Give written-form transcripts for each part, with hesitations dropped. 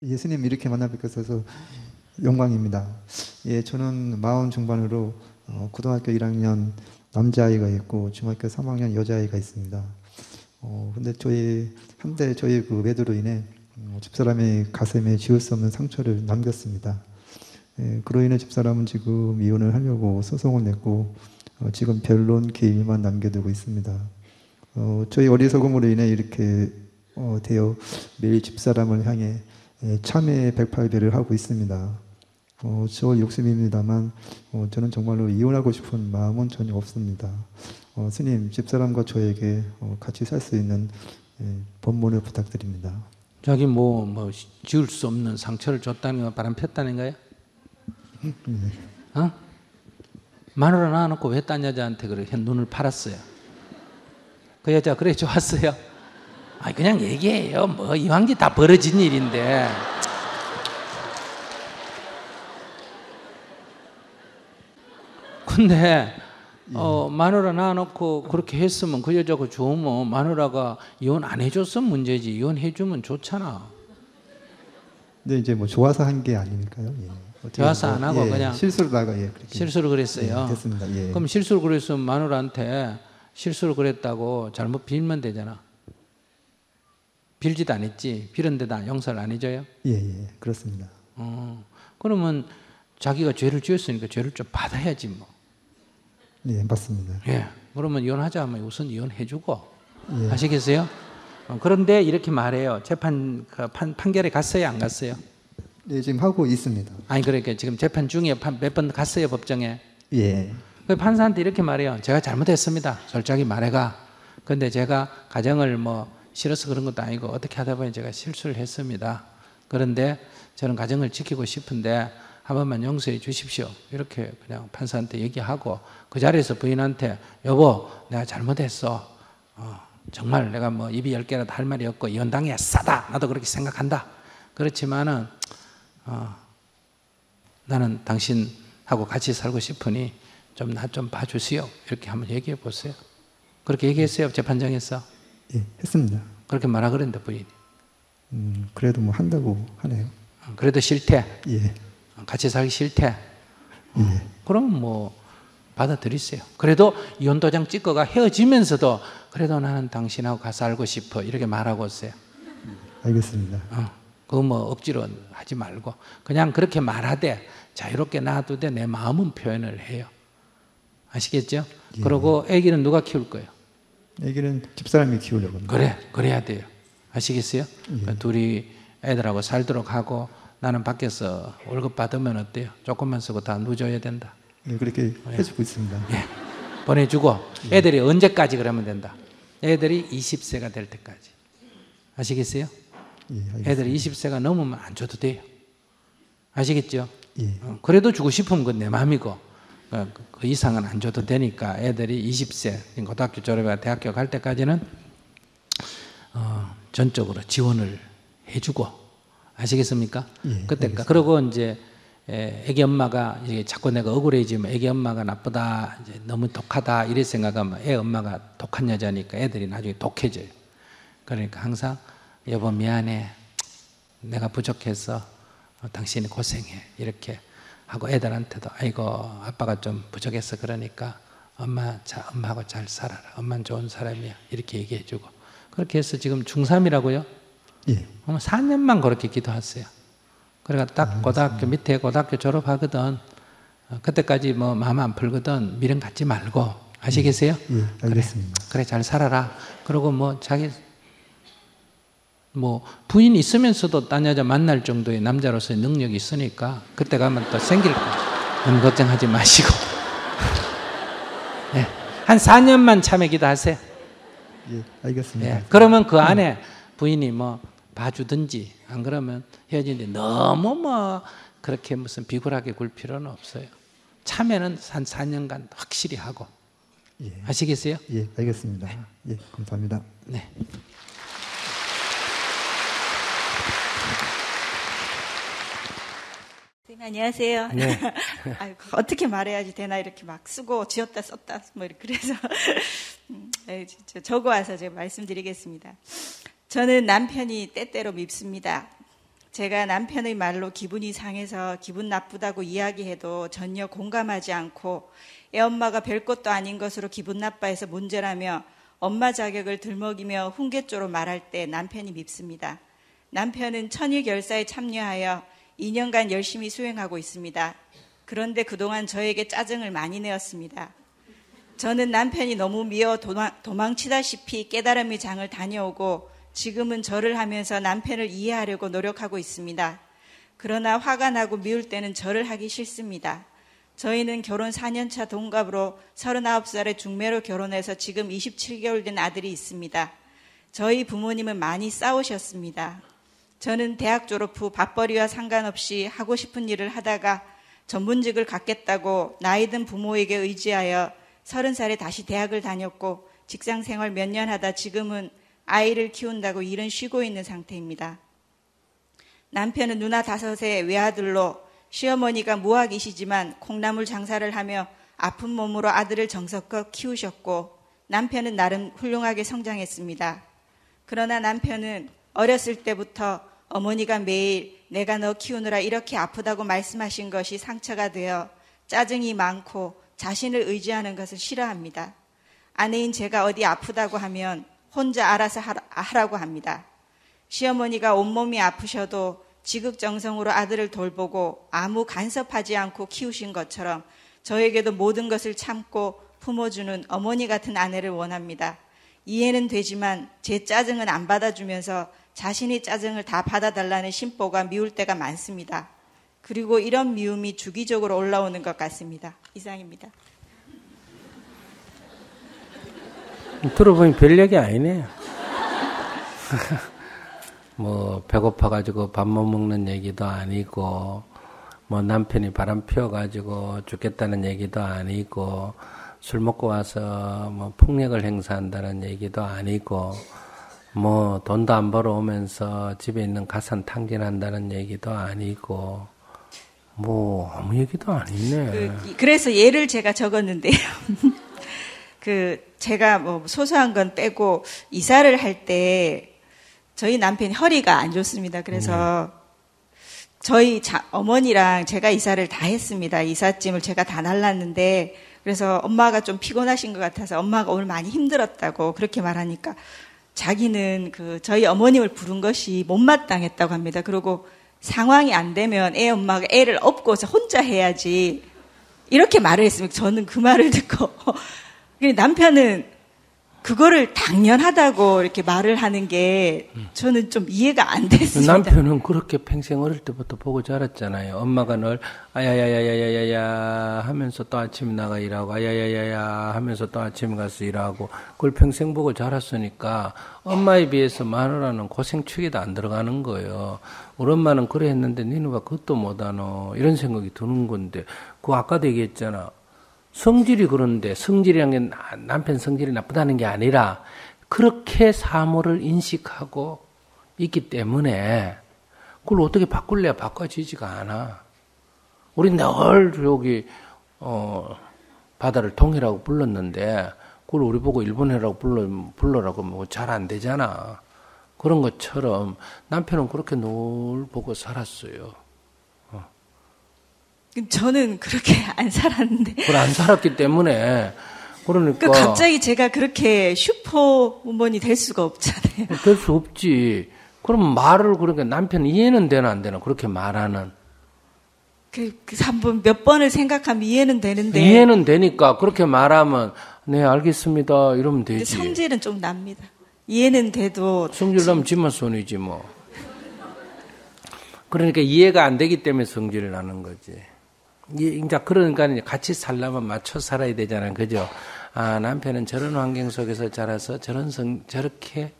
예수님 이렇게 만나 뵙게 돼서 영광입니다. 예, 저는 40 중반으로 고등학교 1학년 남자아이가 있고 중학교 3학년 여자아이가 있습니다. 근데 한때 저희 그 외도로 인해 집사람의 가슴에 지울 수 없는 상처를 남겼습니다. 예, 그로 인해 집사람은 지금 이혼을 하려고 소송을 냈고 지금 변론 기일만 남겨두고 있습니다. 저희 어리석음으로 인해 이렇게 되어 매일 집사람을 향해 참회 108배를 하고 있습니다. 저 욕심입니다만 저는 정말로 이혼하고 싶은 마음은 전혀 없습니다. 스님, 집사람과 저에게 같이 살 수 있는 법문을 부탁드립니다. 자기 지울 수 없는 상처를 줬다는 거 바람 폈다는 거야? 어? 마누라 낳아놓고 왜 딴 여자한테 그렇게 눈을 팔았어요? 그 여자 그래 좋았어요? 그냥 얘기해요. 이왕기 다 벌어진 일인데. 근데 마누라 낳아놓고 그렇게 했으면 그 여자가 좋으면 마누라가 이혼 안 해줬으면 문제지. 이혼해주면 좋잖아. 근데 이제 좋아서 한 게 아니니까요. 예. 좋아서 안 하고 그냥 실수로다가 실수로 그랬어요. 예, 됐습니다. 예. 그럼 실수로 그랬으면 마누라한테 실수로 그랬다고 잘못 빌면 되잖아. 빌지도 안 했지. 빌었는데도 용서를 안 해줘요? 예, 그렇습니다. 그러면 자기가 죄를 지었으니까 죄를 좀 받아야지 뭐. 예, 맞습니다. 예. 그러면 이혼하자 하면 우선 이혼해주고. 예. 아시겠어요? 그런데 이렇게 말해요. 판결에 갔어요? 안 갔어요? 네, 지금 하고 있습니다. 그러니까 지금 재판 중에 몇 번 갔어요, 법정에? 예. 판사한테 이렇게 말해요. 제가 잘못했습니다. 솔직하게 말해가. 근데 제가 가정을 싫어서 그런 것도 아니고 어떻게 하다 보니 제가 실수를 했습니다. 그런데 저는 가정을 지키고 싶은데 한 번만 용서해 주십시오. 이렇게 그냥 판사한테 얘기하고 그 자리에서 부인한테 여보 내가 잘못했어. 정말 내가 입이 10개라도 할 말이 없고 이혼당해야 싸다. 나도 그렇게 생각한다. 그렇지만은 나는 당신하고 같이 살고 싶으니 나 좀 봐주시오. 이렇게 한번 얘기해 보세요. 그렇게 얘기했어요? 재판장에서? 예, 했습니다. 그렇게 말하 그랬는데 부인이. 그래도 한다고 하네요. 그래도 싫대? 예. 같이 살기 싫대? 예. 그럼 받아들이세요. 그래도 이혼 도장 찍어가 헤어지면서도 그래도 나는 당신하고 가서 살고 싶어. 이렇게 말하고 오세요. 알겠습니다. 그거 억지로 하지 말고 그냥 그렇게 말하되 자유롭게 놔두되 내 마음은 표현을 해요. 아시겠죠? 예. 그리고 아기는 누가 키울 거예요? 아기는 집사람이 키우려고 합니다. 그래야 돼요. 아시겠어요? 예. 둘이 애들하고 살도록 하고 나는 밖에서 월급 받으면 어때요? 조금만 쓰고 다 누줘야 된다. 예, 그렇게 해주고 있습니다. 예. 보내주고 애들이 언제까지 그러면 된다? 애들이 20세가 될 때까지. 아시겠어요? 예, 알겠습니다. 애들이 20세가 넘으면 안 줘도 돼요. 아시겠죠? 예. 그래도 주고 싶으면 그건 내 마음이고 그 이상은 안 줘도 되니까 애들이 20세 고등학교 졸업해 대학교 갈 때까지는 전적으로 지원을 해주고. 아시겠습니까? 예, 그때까. 그러고 이제 애기 엄마가 자꾸 내가 억울해지면 애기 엄마가 나쁘다, 이제 너무 독하다 이래 생각하면 애 엄마가 독한 여자니까 애들이 나중에 독해져요. 그러니까 항상 여보 미안해, 내가 부족해서 당신이 고생해 이렇게 하고 애들한테도 아이고 아빠가 좀 부족해서 그러니까 엄마하고 잘 살아라. 엄마는 좋은 사람이야. 이렇게 얘기해주고. 그렇게 해서 지금 중3이라고요? 예. 4년만 그렇게 기도하세요. 그러니까 딱 밑에 고등학교 졸업하거든. 그때까지 마음 안 풀거든. 미련 갖지 말고. 아시겠어요? 예, 알겠습니다. 그래 잘 살아라. 그리고 자기 부인 있으면서도 딴 여자 만날 정도의 남자로서의 능력이 있으니까 그때 가면 또 생길 거야. 너무 걱정하지 마시고. 네. 한 4년만 참여 기도하세요. 예, 알겠습니다. 예. 그러면 그 안에 부인이 봐주든지 안 그러면 헤어지는데 너무 그렇게 무슨 비굴하게 굴 필요는 없어요. 참여는 한 4년간 확실히 하고. 예. 아시겠어요? 예, 알겠습니다. 예, 감사합니다. 네. 안녕하세요. 네. 아이고, 어떻게 말해야지 되나 이렇게 막 쓰고 지었다 썼다 이렇게 그래서 진짜 적어 와서 제가 말씀드리겠습니다. 저는 남편이 때때로 밉습니다. 제가 남편의 말로 기분이 상해서 기분 나쁘다고 이야기해도 전혀 공감하지 않고 애엄마가 별것도 아닌 것으로 기분 나빠해서 문제라며 엄마 자격을 들먹이며 훈계조로 말할 때 남편이 밉습니다. 남편은 천일결사에 참여하여 2년간 열심히 수행하고 있습니다. 그런데 그동안 저에게 짜증을 많이 내었습니다. 저는 남편이 너무 미워 도망치다시피 깨달음의 장을 다녀오고 지금은 절을 하면서 남편을 이해하려고 노력하고 있습니다. 그러나 화가 나고 미울 때는 절을 하기 싫습니다. 저희는 결혼 4년차 동갑으로 39살에 중매로 결혼해서 지금 27개월 된 아들이 있습니다. 저희 부모님은 많이 싸우셨습니다. 저는 대학 졸업 후 밥벌이와 상관없이 하고 싶은 일을 하다가 전문직을 갖겠다고 나이든 부모에게 의지하여 30살에 다시 대학을 다녔고 직장 생활 몇 년 하다 지금은 아이를 키운다고 일은 쉬고 있는 상태입니다. 남편은 누나 5의 외아들로 시어머니가 무학이시지만 콩나물 장사를 하며 아픈 몸으로 아들을 정성껏 키우셨고 남편은 나름 훌륭하게 성장했습니다. 그러나 남편은 어렸을 때부터 어머니가 매일 내가 너 키우느라 이렇게 아프다고 말씀하신 것이 상처가 되어 짜증이 많고 자신을 의지하는 것을 싫어합니다. 아내인 제가 어디 아프다고 하면 혼자 알아서 하라고 합니다. 시어머니가 온몸이 아프셔도 지극정성으로 아들을 돌보고 아무 간섭하지 않고 키우신 것처럼 저에게도 모든 것을 참고 품어주는 어머니 같은 아내를 원합니다. 이해는 되지만 제 짜증은 안 받아주면서 자신의 짜증을 다 받아달라는 심보가 미울 때가 많습니다. 그리고 이런 미움이 주기적으로 올라오는 것 같습니다. 이상입니다. 들어보니 별 얘기 아니네. 뭐 배고파가지고 밥 못 먹는 얘기도 아니고 뭐 남편이 바람 피워가지고 죽겠다는 얘기도 아니고 술 먹고 와서 뭐 폭력을 행사한다는 얘기도 아니고 뭐 돈도 안 벌어오면서 집에 있는 가산 탕진한다는 얘기도 아니고 뭐 아무 얘기도 아니네. 그래서 예를 제가 적었는데요. 제가 뭐 소소한 건 빼고 이사를 할 때 저희 남편이 허리가 안 좋습니다. 그래서 저희 어머니랑 제가 이사를 다 했습니다. 이삿짐을 제가 다 날랐는데 그래서 엄마가 좀 피곤하신 것 같아서 엄마가 오늘 많이 힘들었다고 그렇게 말하니까 자기는 저희 어머님을 부른 것이 못마땅했다고 합니다. 그리고 상황이 안 되면 엄마가 애를 업고서 혼자 해야지 이렇게 말을 했습니다. 저는 그 말을 듣고 남편은 그거를 당연하다고 이렇게 말을 하는 게 저는 좀 이해가 안 됐습니다. 남편은 그렇게 평생 어릴 때부터 보고 자랐잖아요. 엄마가 늘 아야야야야야야 하면서 또 아침에 나가 일하고 아야야야야 하면서 또 아침에 가서 일하고 그걸 평생 보고 자랐으니까 엄마에 비해서 마누라는 고생축에도 안 들어가는 거예요. 우리 엄마는 그래 했는데 니는 왜 그것도 못하노 이런 생각이 드는 건데 그거 아까도 얘기했잖아. 성질이 그런데 성질이란 게 남편 성질이 나쁘다는 게 아니라 그렇게 사물을 인식하고 있기 때문에 그걸 어떻게 바꿀래야 바꿔지지가 않아. 우리 늘 여기 바다를 동해라고 불렀는데 그걸 우리 보고 일본해라고 불러라고 뭐 잘 안 되잖아. 그런 것처럼 남편은 그렇게 늘 보고 살았어요. 저는 그렇게 안 살았는데. 그걸 안 살았기 때문에 그러니까 갑자기 제가 그렇게 슈퍼우먼이 될 수가 없잖아요. 될 수 없지. 그럼 말을 그러니까 남편 이해는 되나 안 되나 그렇게 말하는. 한번 몇 번을 생각하면 이해는 되는데. 이해는 되니까 그렇게 말하면 네 알겠습니다 이러면 되지. 성질은 좀 납니다. 이해는 돼도. 성질 나면 지만 손이지 뭐. 그러니까 이해가 안 되기 때문에 성질을 나는 거지. 이제 그러니까 같이 살려면 맞춰 살아야 되잖아요. 그죠? 아, 남편은 저런 환경 속에서 자라서 저렇게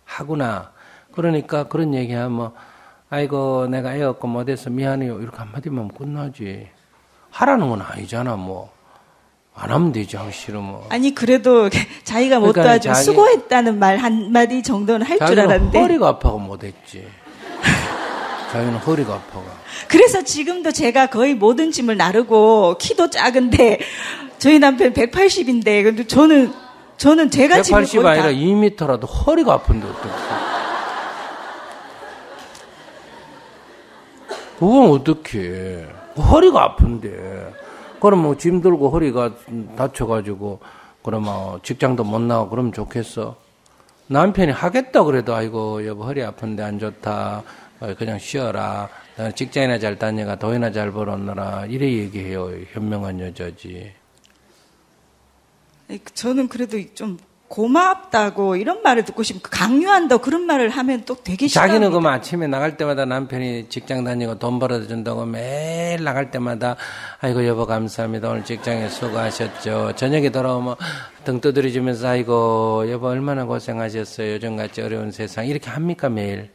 하구나. 그러니까 그런 얘기하면 아이고 내가 애 없고 못해서 미안해요. 이렇게 한마디만 하면 끝나지. 하라는 건 아니잖아 뭐. 안 하면 되지 하기 싫으면. 아니 그래도 자기가 못 그러니까 도와주면 수고했다는 말 한마디 정도는 할 줄 알았는데. 허리가 아파서 못했지. 자기는 허리가 아파가. 그래서 지금도 제가 거의 모든 짐을 나르고 키도 작은데 저희 남편 180인데 근데 저는 제가 짐을 180 아니라 2m라도 허리가 아픈데 어떡해. 그건 어떡해. 허리가 아픈데. 그럼 뭐 짐 들고 허리가 다쳐가지고, 그러면 직장도 못 나가고 그러면 좋겠어? 남편이 하겠다 그래도, 아이고, 여보, 허리 아픈데 안 좋다. 그냥 쉬어라. 직장이나 잘 다녀가 돈이나 잘 벌었느라. 이래 얘기해요. 현명한 여자지. 저는 그래도 좀 고맙다고 이런 말을 듣고 싶고 강요한다고 그런 말을 하면 또 되게 싫어합니다. 자기는 그럼 아침에 나갈 때마다 남편이 직장 다니고 돈 벌어다 준다고 매일 나갈 때마다 아이고 여보 감사합니다. 오늘 직장에 수고하셨죠. 저녁에 돌아오면 등 두드려주면서 아이고 여보 얼마나 고생하셨어요. 요즘같이 어려운 세상. 이렇게 합니까 매일?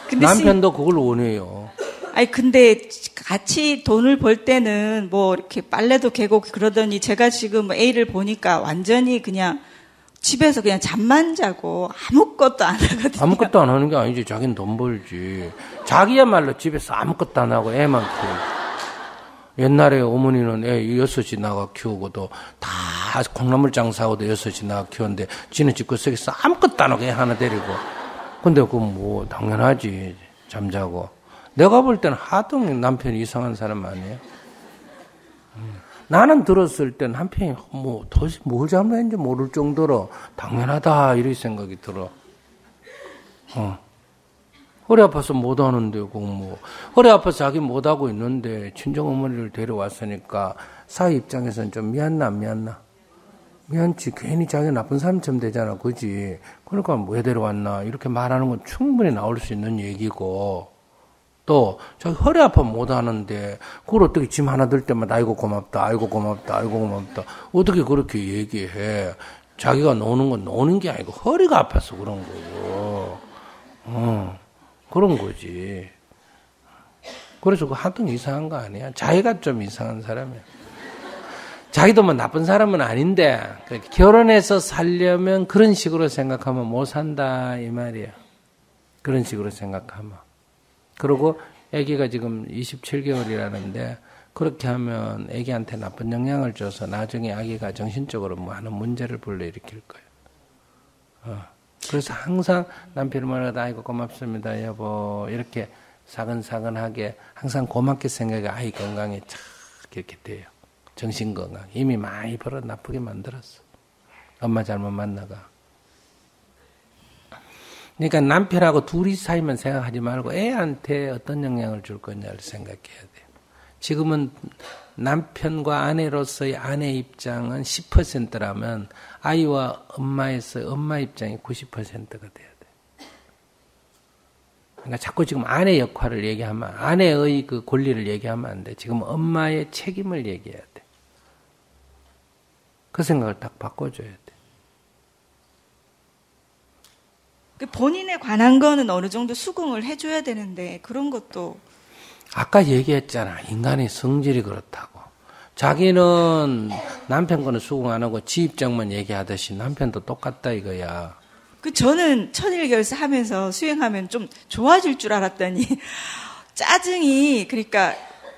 근데 남편도 그걸 원해요. 아니 근데 같이 돈을 벌 때는 뭐 이렇게 빨래도 개고 그러더니 제가 지금 A를 보니까 완전히 그냥 집에서 그냥 잠만 자고 아무것도 안 하거든요. 아무것도 안 하는 게 아니지. 자기는 돈 벌지. 자기야말로 집에서 아무것도 안 하고 애만 키우고. 옛날에 어머니는 애 6이 나가 키우고도 다 콩나물 장사하고도 6이 나가 키웠는데 지는 집구석에서 아무것도 안 하고 애 하나 데리고. 근데 그건 뭐 당연하지. 잠자고. 내가 볼 때는 하도 남편이 이상한 사람 아니에요? 나는 들었을 때 남편이 뭐 도대체 뭘 잘못했는지 모를 정도로 당연하다 이런 생각이 들어. 허리 아파서 못 하는데 뭐 허리 아파서 자기 못 하고 있는데 친정 어머니를 데려왔으니까 사위 입장에서는 좀 미안나 안 미안나? 미안치. 괜히 자기가 나쁜 사람처럼 되잖아, 그지? 그러니까 왜 데려왔나 이렇게 말하는 건 충분히 나올 수 있는 얘기고. 또 자기 허리 아파 못 하는데 그걸 어떻게 짐 하나 들 때마다 아이고 고맙다 아이고 고맙다 아이고 고맙다 어떻게 그렇게 얘기해. 자기가 노는 건 노는 게 아니고 허리가 아파서 그런 거고. 그런 거지. 그래서 그 하여튼 이상한 거 아니야. 자기가 좀 이상한 사람이야. 자기도 뭐 나쁜 사람은 아닌데 결혼해서 살려면 그런 식으로 생각하면 못 산다 이 말이야. 그런 식으로 생각하면. 그리고 아기가 지금 27개월이라는데 그렇게 하면 아기한테 나쁜 영향을 줘서 나중에 아기가 정신적으로 많은 문제를 불러일으킬 거예요. 그래서 항상 남편이 말하다 아이고 고맙습니다 여보 이렇게 사근사근하게 항상 고맙게 생각해 아이 건강에 착 이렇게 돼요. 정신건강 이미 많이 벌어 나쁘게 만들었어. 엄마 잘못 만나가. 그러니까 남편하고 둘이 사이만 생각하지 말고 애한테 어떤 영향을 줄 거냐를 생각해야 돼요. 지금은 남편과 아내로서의 아내 입장은 10%라면 아이와 엄마에서 엄마 입장이 90%가 돼야 돼요. 그러니까 자꾸 지금 아내 역할을 얘기하면 아내의 그 권리를 얘기하면 안 돼. 지금 엄마의 책임을 얘기해야 돼. 그 생각을 딱 바꿔줘야 돼. 본인에 관한 거는 어느 정도 수긍을 해줘야 되는데 그런 것도 아까 얘기했잖아. 인간의 성질이 그렇다고. 자기는 남편 거는 수긍 안 하고 지 입장만 얘기하듯이 남편도 똑같다 이거야. 저는 천일결사 하면서 수행하면 좀 좋아질 줄 알았더니 짜증이 그러니까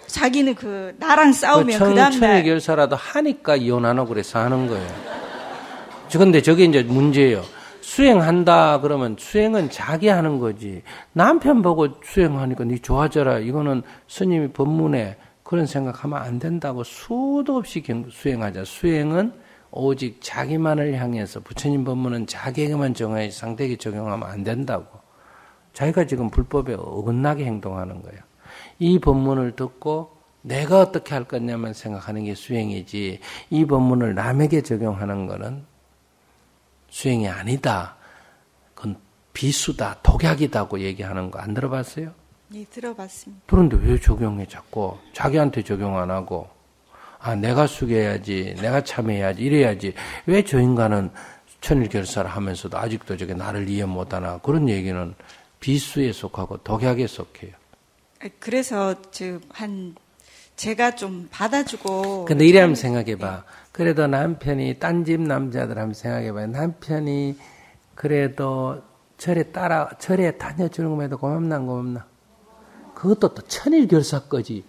자기는 그 나랑 싸우면 그 다음날 천일결사라도 하니까 이혼 안 하고 그래서 하는 거예요. 근데 저게 이제 문제예요. 수행한다 그러면 수행은 자기 하는 거지. 남편 보고 수행하니까 니 좋아져라. 이거는 스님이 법문에 그런 생각하면 안 된다고 수도 없이 수행하자. 수행은 오직 자기만을 향해서 부처님 법문은 자기에게만 정해야지 상대에게 적용하면 안 된다고. 자기가 지금 불법에 어긋나게 행동하는 거예요. 이 법문을 듣고 내가 어떻게 할 거냐만 생각하는 게 수행이지 이 법문을 남에게 적용하는 거는 수행이 아니다. 그건 비수다, 독약이다고 얘기하는 거 안 들어봤어요? 예, 들어봤습니다. 그런데 왜 적용해 자꾸? 자기한테 적용 안 하고 내가 숙여야지, 내가 참여해야지, 이래야지. 왜 저 인간은 천일결사를 하면서도 아직도 저게 나를 이해 못하나? 그런 얘기는 비수에 속하고 독약에 속해요. 그래서 제가 좀 받아주고. 근데 이래 한번 생각해봐. 그래도 남편이 딴 집 남자들 한번 생각해봐요. 남편이 그래도 절에 다녀주는 것에도 고맙나 안 고맙나? 그것도 또 천일결사까지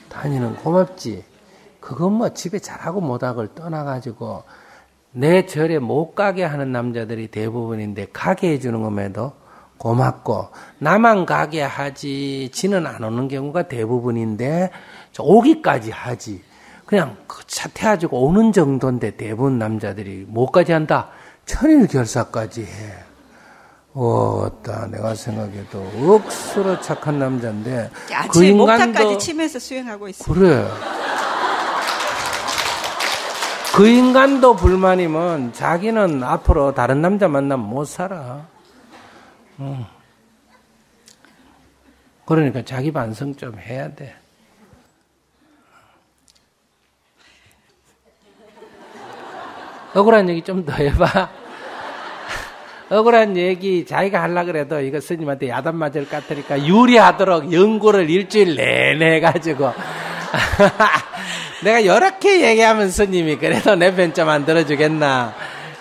다니는 고맙지. 그건 뭐 집에 잘하고 못하고를 떠나가지고 내 절에 못 가게 하는 남자들이 대부분인데 가게 해주는 것에도 고맙고 나만 가게 하지 지는 안 오는 경우가 대부분인데 오기까지 하지. 그냥 차태해가지고 오는 정도인데 대부분 남자들이 뭐까지 한다? 천일결사까지 해. 내가 생각해도 억수로 착한 남자인데 아침에 목탁까지 치면서 수행하고 있어요. 그래. 그 인간도 불만이면 자기는 앞으로 다른 남자 만나면 못 살아. 그러니까 자기 반성 좀 해야 돼. 억울한 얘기 좀 더 해봐. 억울한 얘기 자기가 하려고 그래도 이거 스님한테 야단 맞을 것 같으니까 유리하도록 연구를 일주일 내내 해가지고 내가 이렇게 얘기하면 스님이 그래도 내 편 좀 안 들어주겠나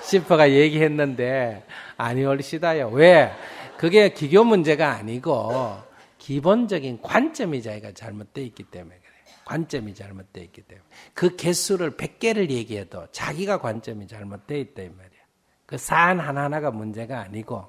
싶어가 얘기했는데 아니 올시다요. 왜? 그게 기교 문제가 아니고 기본적인 관점이 자기가 잘못되어 있기 때문에 그래요. 관점이 잘못되어 있기 때문에. 그 개수를 100개를 얘기해도 자기가 관점이 잘못되어 있다 이 말이야. 그 사안 하나하나가 문제가 아니고.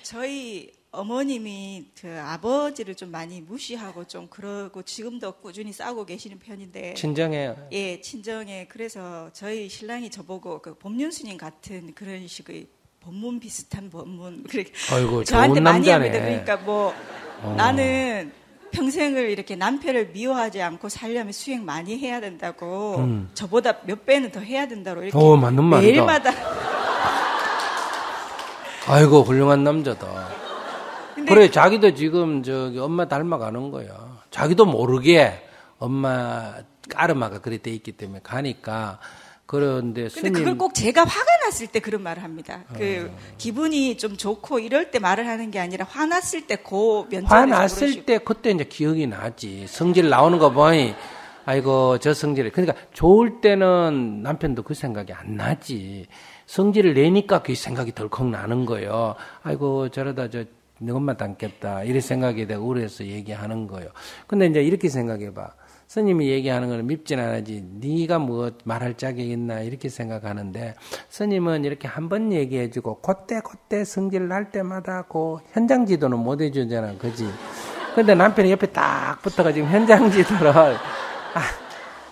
저희 어머님이 아버지를 좀 많이 무시하고 좀 그러고 지금도 꾸준히 싸우고 계시는 편인데. 친정해요. 예, 친정에. 그래서 저희 신랑이 저보고 법륜 스님 같은 그런 식의 법문 비슷한 법문. 아이고, 저한테 좋은 많이 남자네. 합니다. 그러니까 나는 평생을 이렇게 남편을 미워하지 않고 살려면 수행 많이 해야 된다고. 저보다 몇 배는 더 해야 된다고 이렇게 맞는 말이다. 매일마다. 아이고 훌륭한 남자다. 그래 자기도 지금 엄마 닮아가는 거야. 자기도 모르게 엄마 까르마가 그리 돼 있기 때문에 가니까. 그런데 근데 그걸 꼭 제가 화가 났을 때 그런 말을 합니다. 기분이 좀 좋고 이럴 때 말을 하는 게 아니라 화났을 때 면전에서 화났을 때 그때 이제 기억이 나지. 성질 나오는 거 보니 아이고 저 성질을. 그러니까 좋을 때는 남편도 그 생각이 안 나지. 성질을 내니까 그 생각이 덜컥 나는 거예요. 아이고 저러다 내 엄마 닮겠다. 이런 생각이 되고 우려해서 얘기하는 거예요. 근데 이제 이렇게 생각해봐. 스님이 얘기하는 걸 밉진 않아지. 네가 뭐 말할 짝이 있나 이렇게 생각하는데 스님은 이렇게 한 번 얘기해주고 그때 성질 날 때마다 그 현장 지도는 못 해주잖아, 그지? 근데 남편이 옆에 딱 붙어가지고 현장 지도를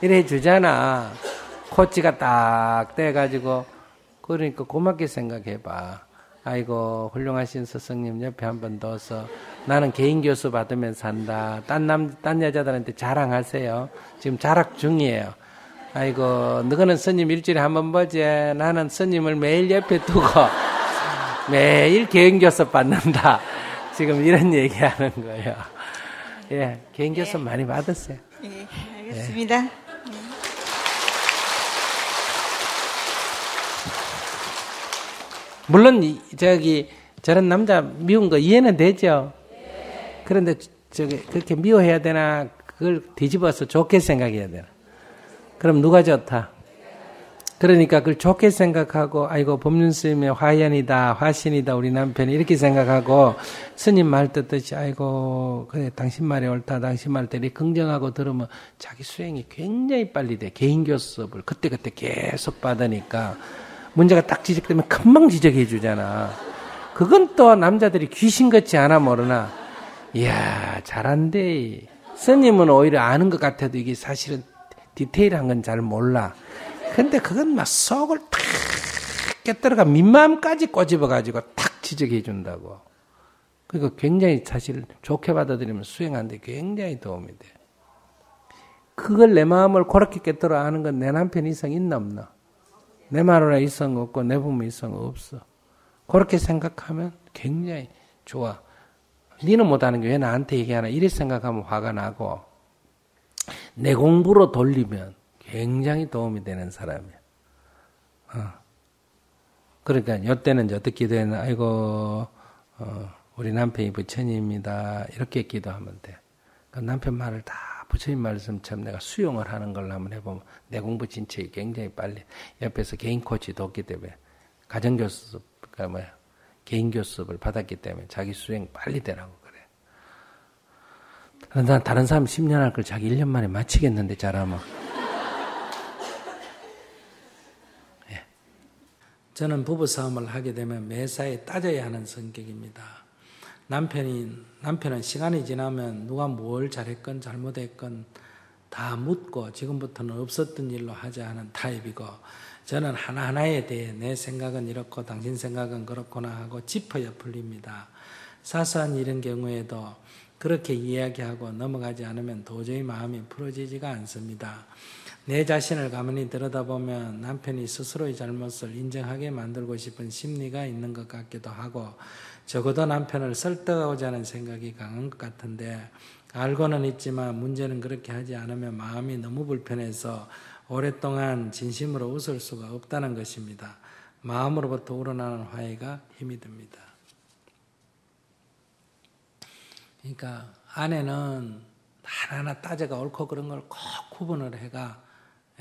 이래 주잖아. 코치가 딱 돼가지고 그러니까 고맙게 생각해봐. 아이고 훌륭하신 스승님 옆에 한 번 둬서 나는 개인 교수 받으면서 산다. 딴 여자들한테 자랑하세요. 지금 자락 중이에요. 아이고 너는 스님 일주일에 한 번 보지. 나는 스님을 매일 옆에 두고 매일 개인 교수 받는다. 지금 이런 얘기하는 거예요. 예, 개인 교수 많이 받으세요. 예, 알겠습니다. 예. 물론 저런 남자 미운 거 이해는 되죠. 그런데 그렇게 미워해야 되나? 그걸 뒤집어서 좋게 생각해야 되나? 그럼 누가 좋다? 그러니까 그걸 좋게 생각하고 아이고 법륜 스님의 화연이다, 화신이다 우리 남편이 이렇게 생각하고 스님 말 듣듯이 아이고 그래 당신 말이 옳다, 당신 말 때리 긍정하고 들으면 자기 수행이 굉장히 빨리 돼. 개인 교습을 그때 계속 받으니까 문제가 딱 지적되면 금방 지적해 주잖아. 그건 또 남자들이 귀신같이 않아 모르나. 이야 잘한대. 스님은 오히려 아는 것 같아도 이게 사실은 디테일한 건 잘 몰라. 근데 그건 막 속을 탁 깨뜨려가 민마음까지 꼬집어가지고 탁 지적해 준다고. 그러니까 굉장히 사실 좋게 받아들이면 수행하는데 굉장히 도움이 돼. 그걸 내 마음을 그렇게 깨뜨려 아는 건 내 남편 이상 있나 없나? 내 말하라 이상 없고 내 부모 이상 없어. 그렇게 생각하면 굉장히 좋아. 니는 못하는 게 왜 나한테 얘기하나 이렇게 생각하면 화가 나고 내 공부로 돌리면 굉장히 도움이 되는 사람이야. 그러니까 이때는 이제 어떻게 기도했나 아이고 우리 남편이 부처님입니다. 이렇게 기도하면 돼. 그러니까 남편 말을 다 부처님 말씀처럼 내가 수용을 하는 걸 한번 해보면 내 공부 진척이 굉장히 빨리. 옆에서 개인 코치 돕기 때문에 가정교습, 그러니까 개인 교습을 받았기 때문에 자기 수행 빨리 되라고 그래. 다른 사람 10년 할 걸 자기 1년 만에 마치겠는데 잘하면. 예. 저는 부부싸움을 하게 되면 매사에 따져야 하는 성격입니다. 남편은 시간이 지나면 누가 뭘 잘했건 잘못했건 다 묻고 지금부터는 없었던 일로 하자 하는 타입이고, 저는 하나하나에 대해 내 생각은 이렇고 당신 생각은 그렇구나 하고 짚어야 풀립니다. 사소한 일인 경우에도 그렇게 이야기하고 넘어가지 않으면 도저히 마음이 풀어지지가 않습니다. 내 자신을 가만히 들여다보면 남편이 스스로의 잘못을 인정하게 만들고 싶은 심리가 있는 것 같기도 하고, 적어도 남편을 설득하고자 하는 생각이 강한 것 같은데, 알고는 있지만 문제는 그렇게 하지 않으면 마음이 너무 불편해서 오랫동안 진심으로 웃을 수가 없다는 것입니다. 마음으로부터 우러나는 화해가 힘이 듭니다. 그러니까 아내는 하나하나 따져가 옳고 그런 걸 꼭 구분을 해가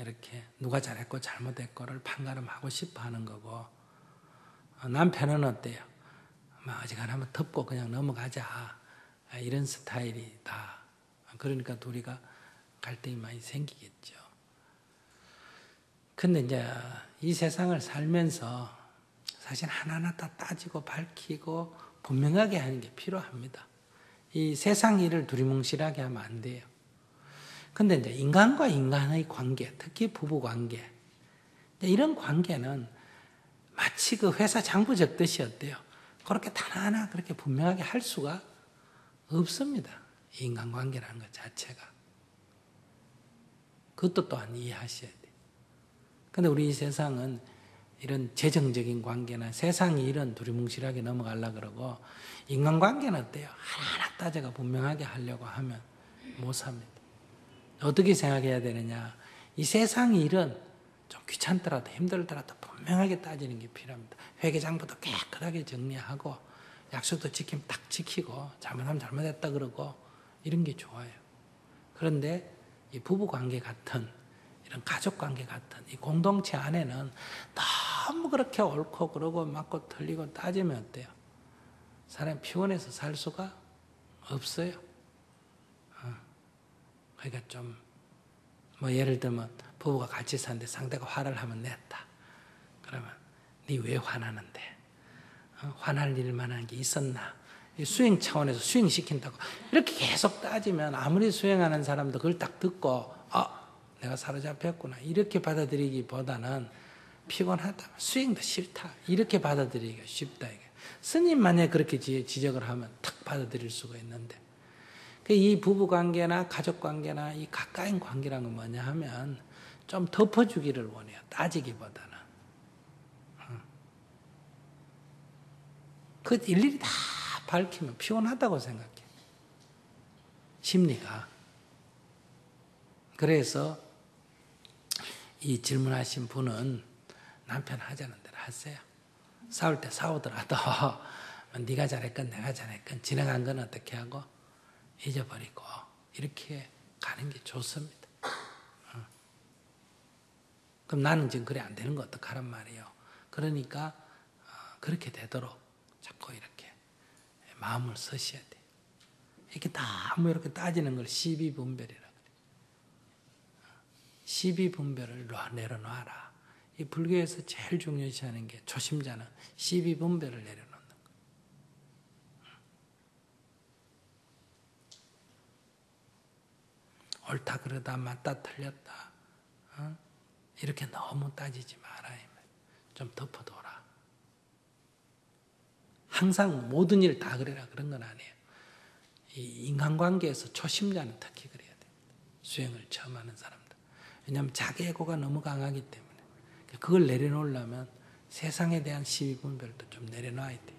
이렇게 누가 잘했고 잘못했고를 판가름하고 싶어 하는 거고, 남편은 어때요? 어지간하면 덮고 그냥 넘어가자, 이런 스타일이다. 그러니까 둘이가 갈등이 많이 생기겠죠. 근데 이제 이 세상을 살면서 사실 하나하나 다 따지고 밝히고 분명하게 하는 게 필요합니다. 이 세상 일을 두리뭉실하게 하면 안 돼요. 근데 이제 인간과 인간의 관계, 특히 부부 관계, 이런 관계는 마치 그 회사 장부 적듯이 어때요? 그렇게 하나하나 그렇게 분명하게 할 수가 없습니다. 인간관계라는 것 자체가. 그것도 또한 이해하셔야 돼요. 근데 우리 이 세상은 이런 재정적인 관계나 세상 일은 두리뭉실하게 넘어가려고 그러고, 인간관계는 어때요? 하나하나 따져가 분명하게 하려고 하면 못 삽니다. 어떻게 생각해야 되느냐? 이 세상 일은 좀 귀찮더라도 힘들더라도 분명하게 따지는 게 필요합니다. 회계장부도 깨끗하게 정리하고 약속도 지키면 딱 지키고 잘못하면 잘못했다 그러고 이런 게 좋아요. 그런데 이 부부관계 같은 이런 가족관계 같은 이 공동체 안에는 너무 그렇게 옳고 그러고 맞고 틀리고 따지면 어때요? 사람이 피곤해서 살 수가 없어요. 그러니까 좀 예를 들면 부부가 같이 사는데 상대가 화를 하면 냈다. 그러면 네 왜 화나는데? 화날 일 만한 게 있었나? 수행 차원에서 수행시킨다고 이렇게 계속 따지면 아무리 수행하는 사람도 그걸 딱 듣고 내가 사로잡혔구나 이렇게 받아들이기보다는 피곤하다, 수행도 싫다 이렇게 받아들이기가 쉽다. 이게. 스님 만약에 그렇게 지적을 하면 탁 받아들일 수가 있는데, 이 부부관계나 가족관계나 이 가까운 관계라는 건 뭐냐 하면 좀 덮어주기를 원해요. 따지기보다는. 그 일일이 다 밝히면 피곤하다고 생각해. 심리가. 그래서 이 질문하신 분은 남편 하자는 대로 하세요. 싸울 때 싸우더라도 네가 잘했건 내가 잘했건 지나간 건 어떻게 하고 잊어버리고 이렇게 가는 게 좋습니다. 그럼 나는 지금 그래 안 되는 거 어떡하란 말이에요. 그러니까 그렇게 되도록 자꾸 이렇게 마음을 쓰셔야 돼요. 이렇게 너무 이렇게 따지는 걸 시비분별이라 그래요. 시비분별을 내려놔라. 이 불교에서 제일 중요시하는 게 초심자는 시비분별을 내려놓는 거. 옳다 그러다 맞다 틀렸다 이렇게 너무 따지지 마라. 좀 덮어둬라. 항상 모든 일 다 그래라 그런 건 아니에요. 이 인간관계에서 초심자는 특히 그래야 됩니다. 수행을 처음 하는 사람들. 왜냐하면 자기 에고가 너무 강하기 때문에 그걸 내려놓으려면 세상에 대한 시비분별도 좀 내려놔야 돼요.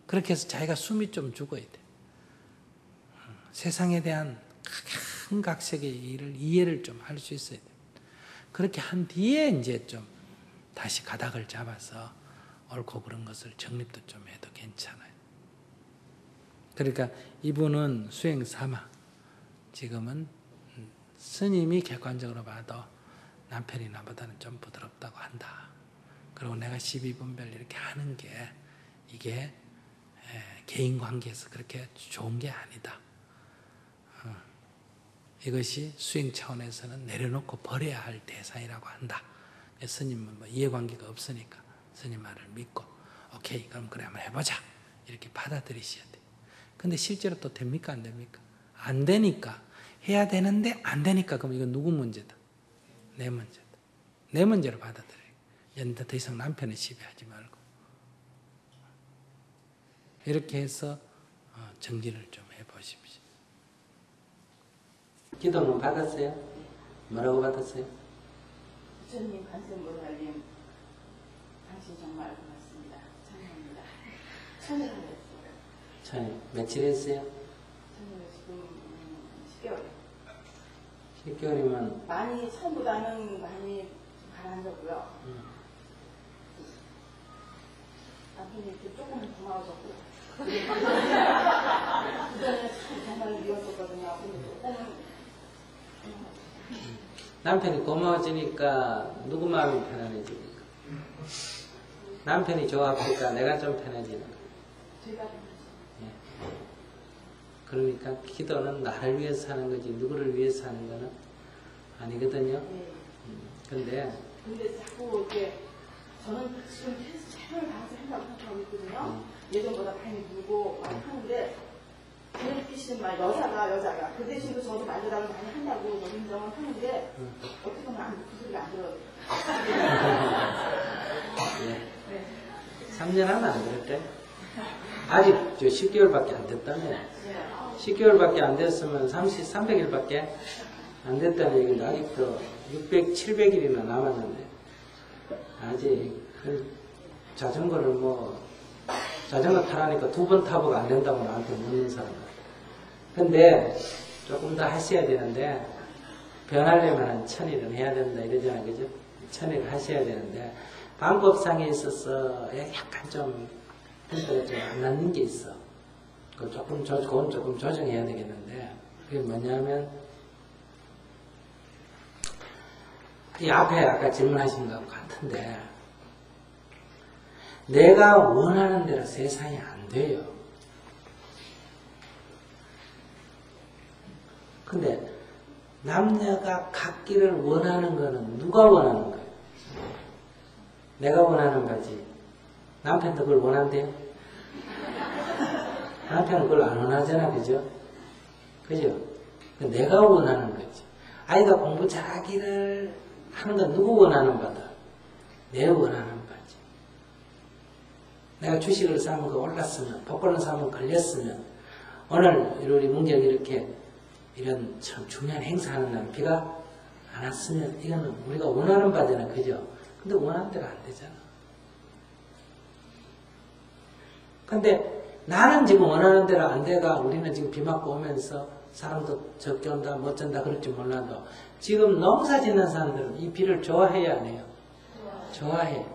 그렇게 해서 자기가 숨이 좀 죽어야 돼요. 세상에 대한 각각색의 일을 이해를 좀 할 수 있어야 돼요. 그렇게 한 뒤에 이제 좀 다시 가닥을 잡아서 옳고 그런 것을 정립도 좀 해도 괜찮아요. 그러니까 이분은 수행 삼아 지금은 스님이 객관적으로 봐도 남편이 나보다는 좀 부드럽다고 한다. 그리고 내가 시비분별 이렇게 하는 게 이게 개인 관계에서 그렇게 좋은 게 아니다. 이것이 수행 차원에서는 내려놓고 버려야 할 대상이라고 한다. 스님은 이해관계가 없으니까 스님 말을 믿고 오케이 그럼 그래 한번 해보자 이렇게 받아들이셔야 돼요. 근데 실제로 또 됩니까 안 됩니까? 안 되니까 해야 되는데 안 되니까 그럼 이건 누구 문제다? 내 문제다. 내 문제로 받아들여요. 이제 더 이상 남편을 시비하지 말고 이렇게 해서 정리를 좀 해보십시오. 기도는 받았어요? 뭐라고 받았어요? 부처님 관세음보살님 당신 정말 고맙습니다. 찬양합니다. 천일을 했어요. 참 며칠 했어요? 저는 지금 10개월. 10개월이면 많이 처음보다는 많이 가라앉았고요. 남편이 이렇게 조금 고마워졌고 그전에 정말 미웠었거든요. 근데 조금은 남편이 고마워지니까 누구 마음이 편안해집니까? 남편이 좋아하니까 내가 좀 편해지는 거예요. 제가 그러니까 기도는 나를 위해서 하는 거지 누구를 위해서 하는 거는 아니거든요. 근데 자꾸 이렇게 저는 지금 최선을 다해서 한다고 생각하고 있거든요. 예전보다 많이 물고 막 하는데 재밌기신 말 여자가 그 대신도 저도 말들하고 많이 한다고 인정은 하는데 어떻게 보면 그 소리가 안 들어요. 네. 3년 하면 안 그럴때? 아직 10개월밖에 안 됐다며. 10개월밖에 안 됐으면 300일밖에 안 됐다는 얘기인데 아직도 600, 700일이나 남았는데 아직 자전거를 자전거 타라니까 2번 타보고 안 된다고 나한테 묻는 사람. 근데 조금 더 하셔야 되는데 변하려면 1000일은 해야 된다 이러잖아요. 그죠? 1000일 하셔야 되는데 방법상에 있어서 약간 좀 힌트가 좀 안 맞는 게 있어. 그건 조금 조정해야 되겠는데 그게 뭐냐면 이 앞에 아까 질문하신 것 같은데 내가 원하는 대로 세상이 안 돼요. 근데 남녀가 갖기를 원하는 거는 누가 원하는 거예요? 내가 원하는 거지. 남편도 그걸 원한대요? 남편은 그걸 안 원하잖아, 그죠? 그죠? 내가 원하는 거지. 아이가 공부 잘하기를 하는 건 누구 원하는 거다? 내 원하는 거지. 내가 주식을 사면 그 올랐으면, 복권을 사면 걸렸으면, 오늘 우리 문경이 이렇게 이런 참 중요한 행사하는 날 비가 안 왔으면 이거는 우리가 원하는 바잖아, 그죠? 근데 원하는 대로 안 되잖아. 근데 나는 지금 원하는 대로 안 돼가 우리는 지금 비 맞고 오면서 사람도 적게 온다 못 잔다 그럴지 몰라도 지금 농사 짓는 사람들은 이 비를 좋아해야 안 해요? 좋아해.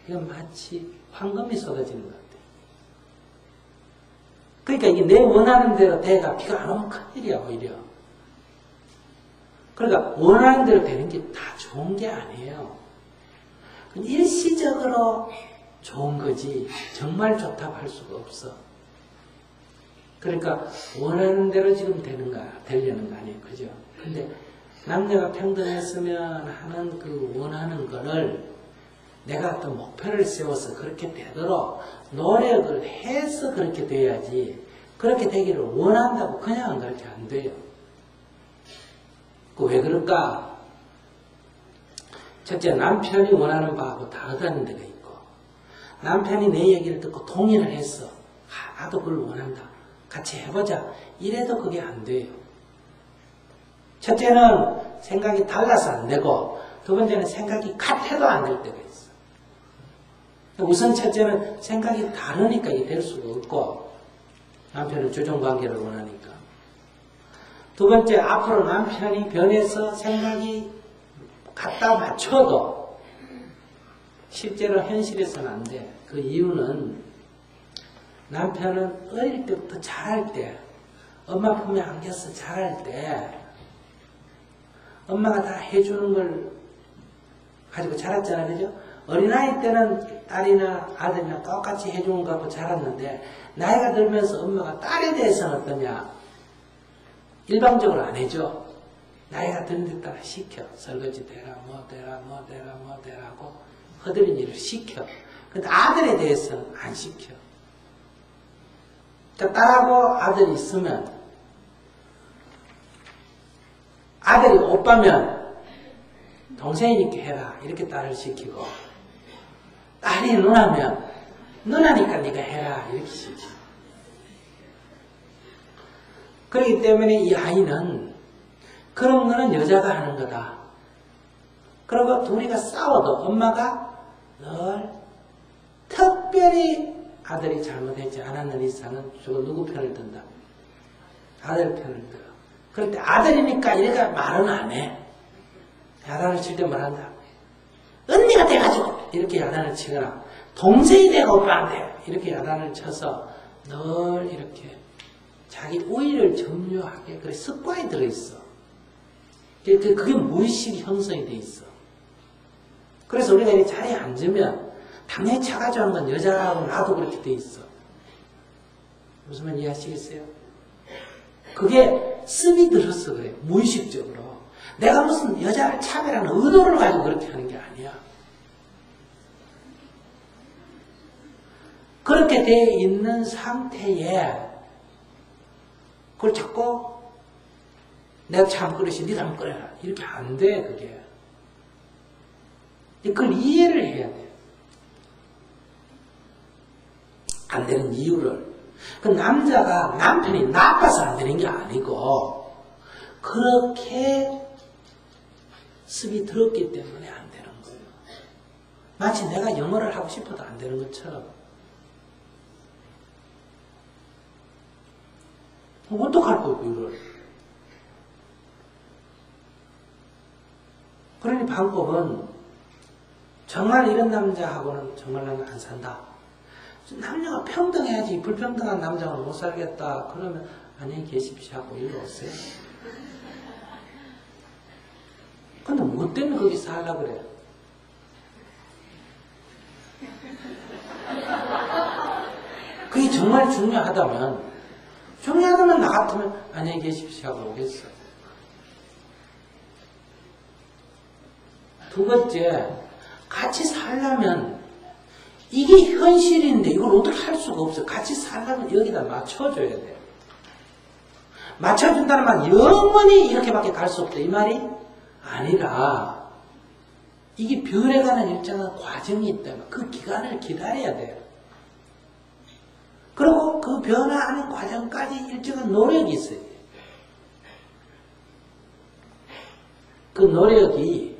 이건 마치 황금이 쏟아지는 것 같아요. 그러니까 이게 내 원하는 대로 돼가 비가 안 오면 큰일이야 오히려. 그러니까 원하는 대로 되는 게 다 좋은 게 아니에요. 일시적으로 좋은 거지 정말 좋다고 할 수가 없어. 그러니까 원하는 대로 지금 되려는 거 아니에요. 그죠? 근데 남녀가 평등했으면 하는 그 원하는 거를 내가 어떤 목표를 세워서 그렇게 되도록 노력을 해서 그렇게 돼야지 그렇게 되기를 원한다고 그냥 그렇게 안 돼요. 왜 그럴까? 첫째, 남편이 원하는 바하고 다르다는 데가 있고 남편이 내 얘기를 듣고 동의를 했어. 나도 그걸 원한다. 같이 해보자. 이래도 그게 안 돼요. 첫째는 생각이 달라서 안 되고 두 번째는 생각이 같아도 안 될 때가 있어. 우선 첫째는 생각이 다르니까 이게 될 수가 없고 남편은 주종관계를 원하니까. 두 번째, 앞으로 남편이 변해서 생각이 갖다 맞춰도 실제로 현실에서는 안 돼. 그 이유는 남편은 어릴 때부터 잘할 때, 엄마 품에 안겨서 잘할 때 엄마가 다 해주는 걸 가지고 자랐잖아, 그죠? 어린아이 때는 딸이나 아들이나 똑같이 해주는 거 갖고 자랐는데 나이가 들면서 엄마가 딸에 대해서는 어떠냐? 일방적으로 안 해줘. 나이가 드는 데 따라 시켜. 설거지 대라, 뭐 대라 하고 허드렛 일을 시켜. 근데 아들에 대해서는 안 시켜. 그러니까 딸하고 아들이 있으면 아들이 오빠면 동생이니까 해라 이렇게 딸을 시키고, 딸이 누나면 누나니까 네가 해라 이렇게 시키고. 그렇기 때문에 이 아이는 그런 거는 여자가 하는 거다. 그리고 둘이가 싸워도 엄마가 늘 특별히 아들이 잘못했지 않았는 이상은 저거 누구 편을 든다? 아들 편을 들어. 그럴 때 아들이니까 이렇게 말은 안 해. 야단을 칠 때 말한다. 언니가 돼가지고 이렇게 야단을 치거나 동생이 돼가 오빠한테 이렇게 야단을 쳐서 늘 이렇게 자기 우위를 점유하게 그 습관이 들어있어. 그게 무의식 형성이 돼 있어. 그래서 우리가 이 자리에 앉으면 당연히 차가지고 하는 건 여자하고 나도 그렇게 돼 있어. 무슨 말 이해하시겠어요? 그게 습이 들었어 그래. 무의식적으로. 내가 무슨 여자를 차별하는 의도를 가지고 그렇게 하는 게 아니야. 그렇게 돼 있는 상태에 그걸 자꾸 내가 참 그릇이 네가 한번 끓여라 이렇게 안 돼. 그게 그걸 이해를 해야 돼. 안 되는 이유를. 그 남자가 남편이 나빠서 안 되는 게 아니고 그렇게 습이 들었기 때문에 안 되는 거예요. 마치 내가 영어를 하고 싶어도 안 되는 것처럼. 어떡할 거고 이걸. 그러니 방법은 정말 이런 남자하고는 정말 나는 안 산다. 남녀가 평등해야지 불평등한 남자는 못 살겠다. 그러면 안녕히 계십시오 하고 이리 오세요. 근데 뭐 때문에 거기 살려고 그래요? 그게 정말 중요하다면 나 같으면 안녕히 계십시오 하고 오겠어. 두 번째, 같이 살려면 이게 현실인데 이걸 어떻게 할 수가 없어. 같이 살려면 여기다 맞춰줘야 돼요. 맞춰준다는 말은 영원히 이렇게밖에 갈 수 없다 이 말이 아니라 이게 변해가는 일정한 과정이 있다면 그 기간을 기다려야 돼요. 그리고 그 변화하는 과정까지 일정한 노력이 있어요. 그 노력이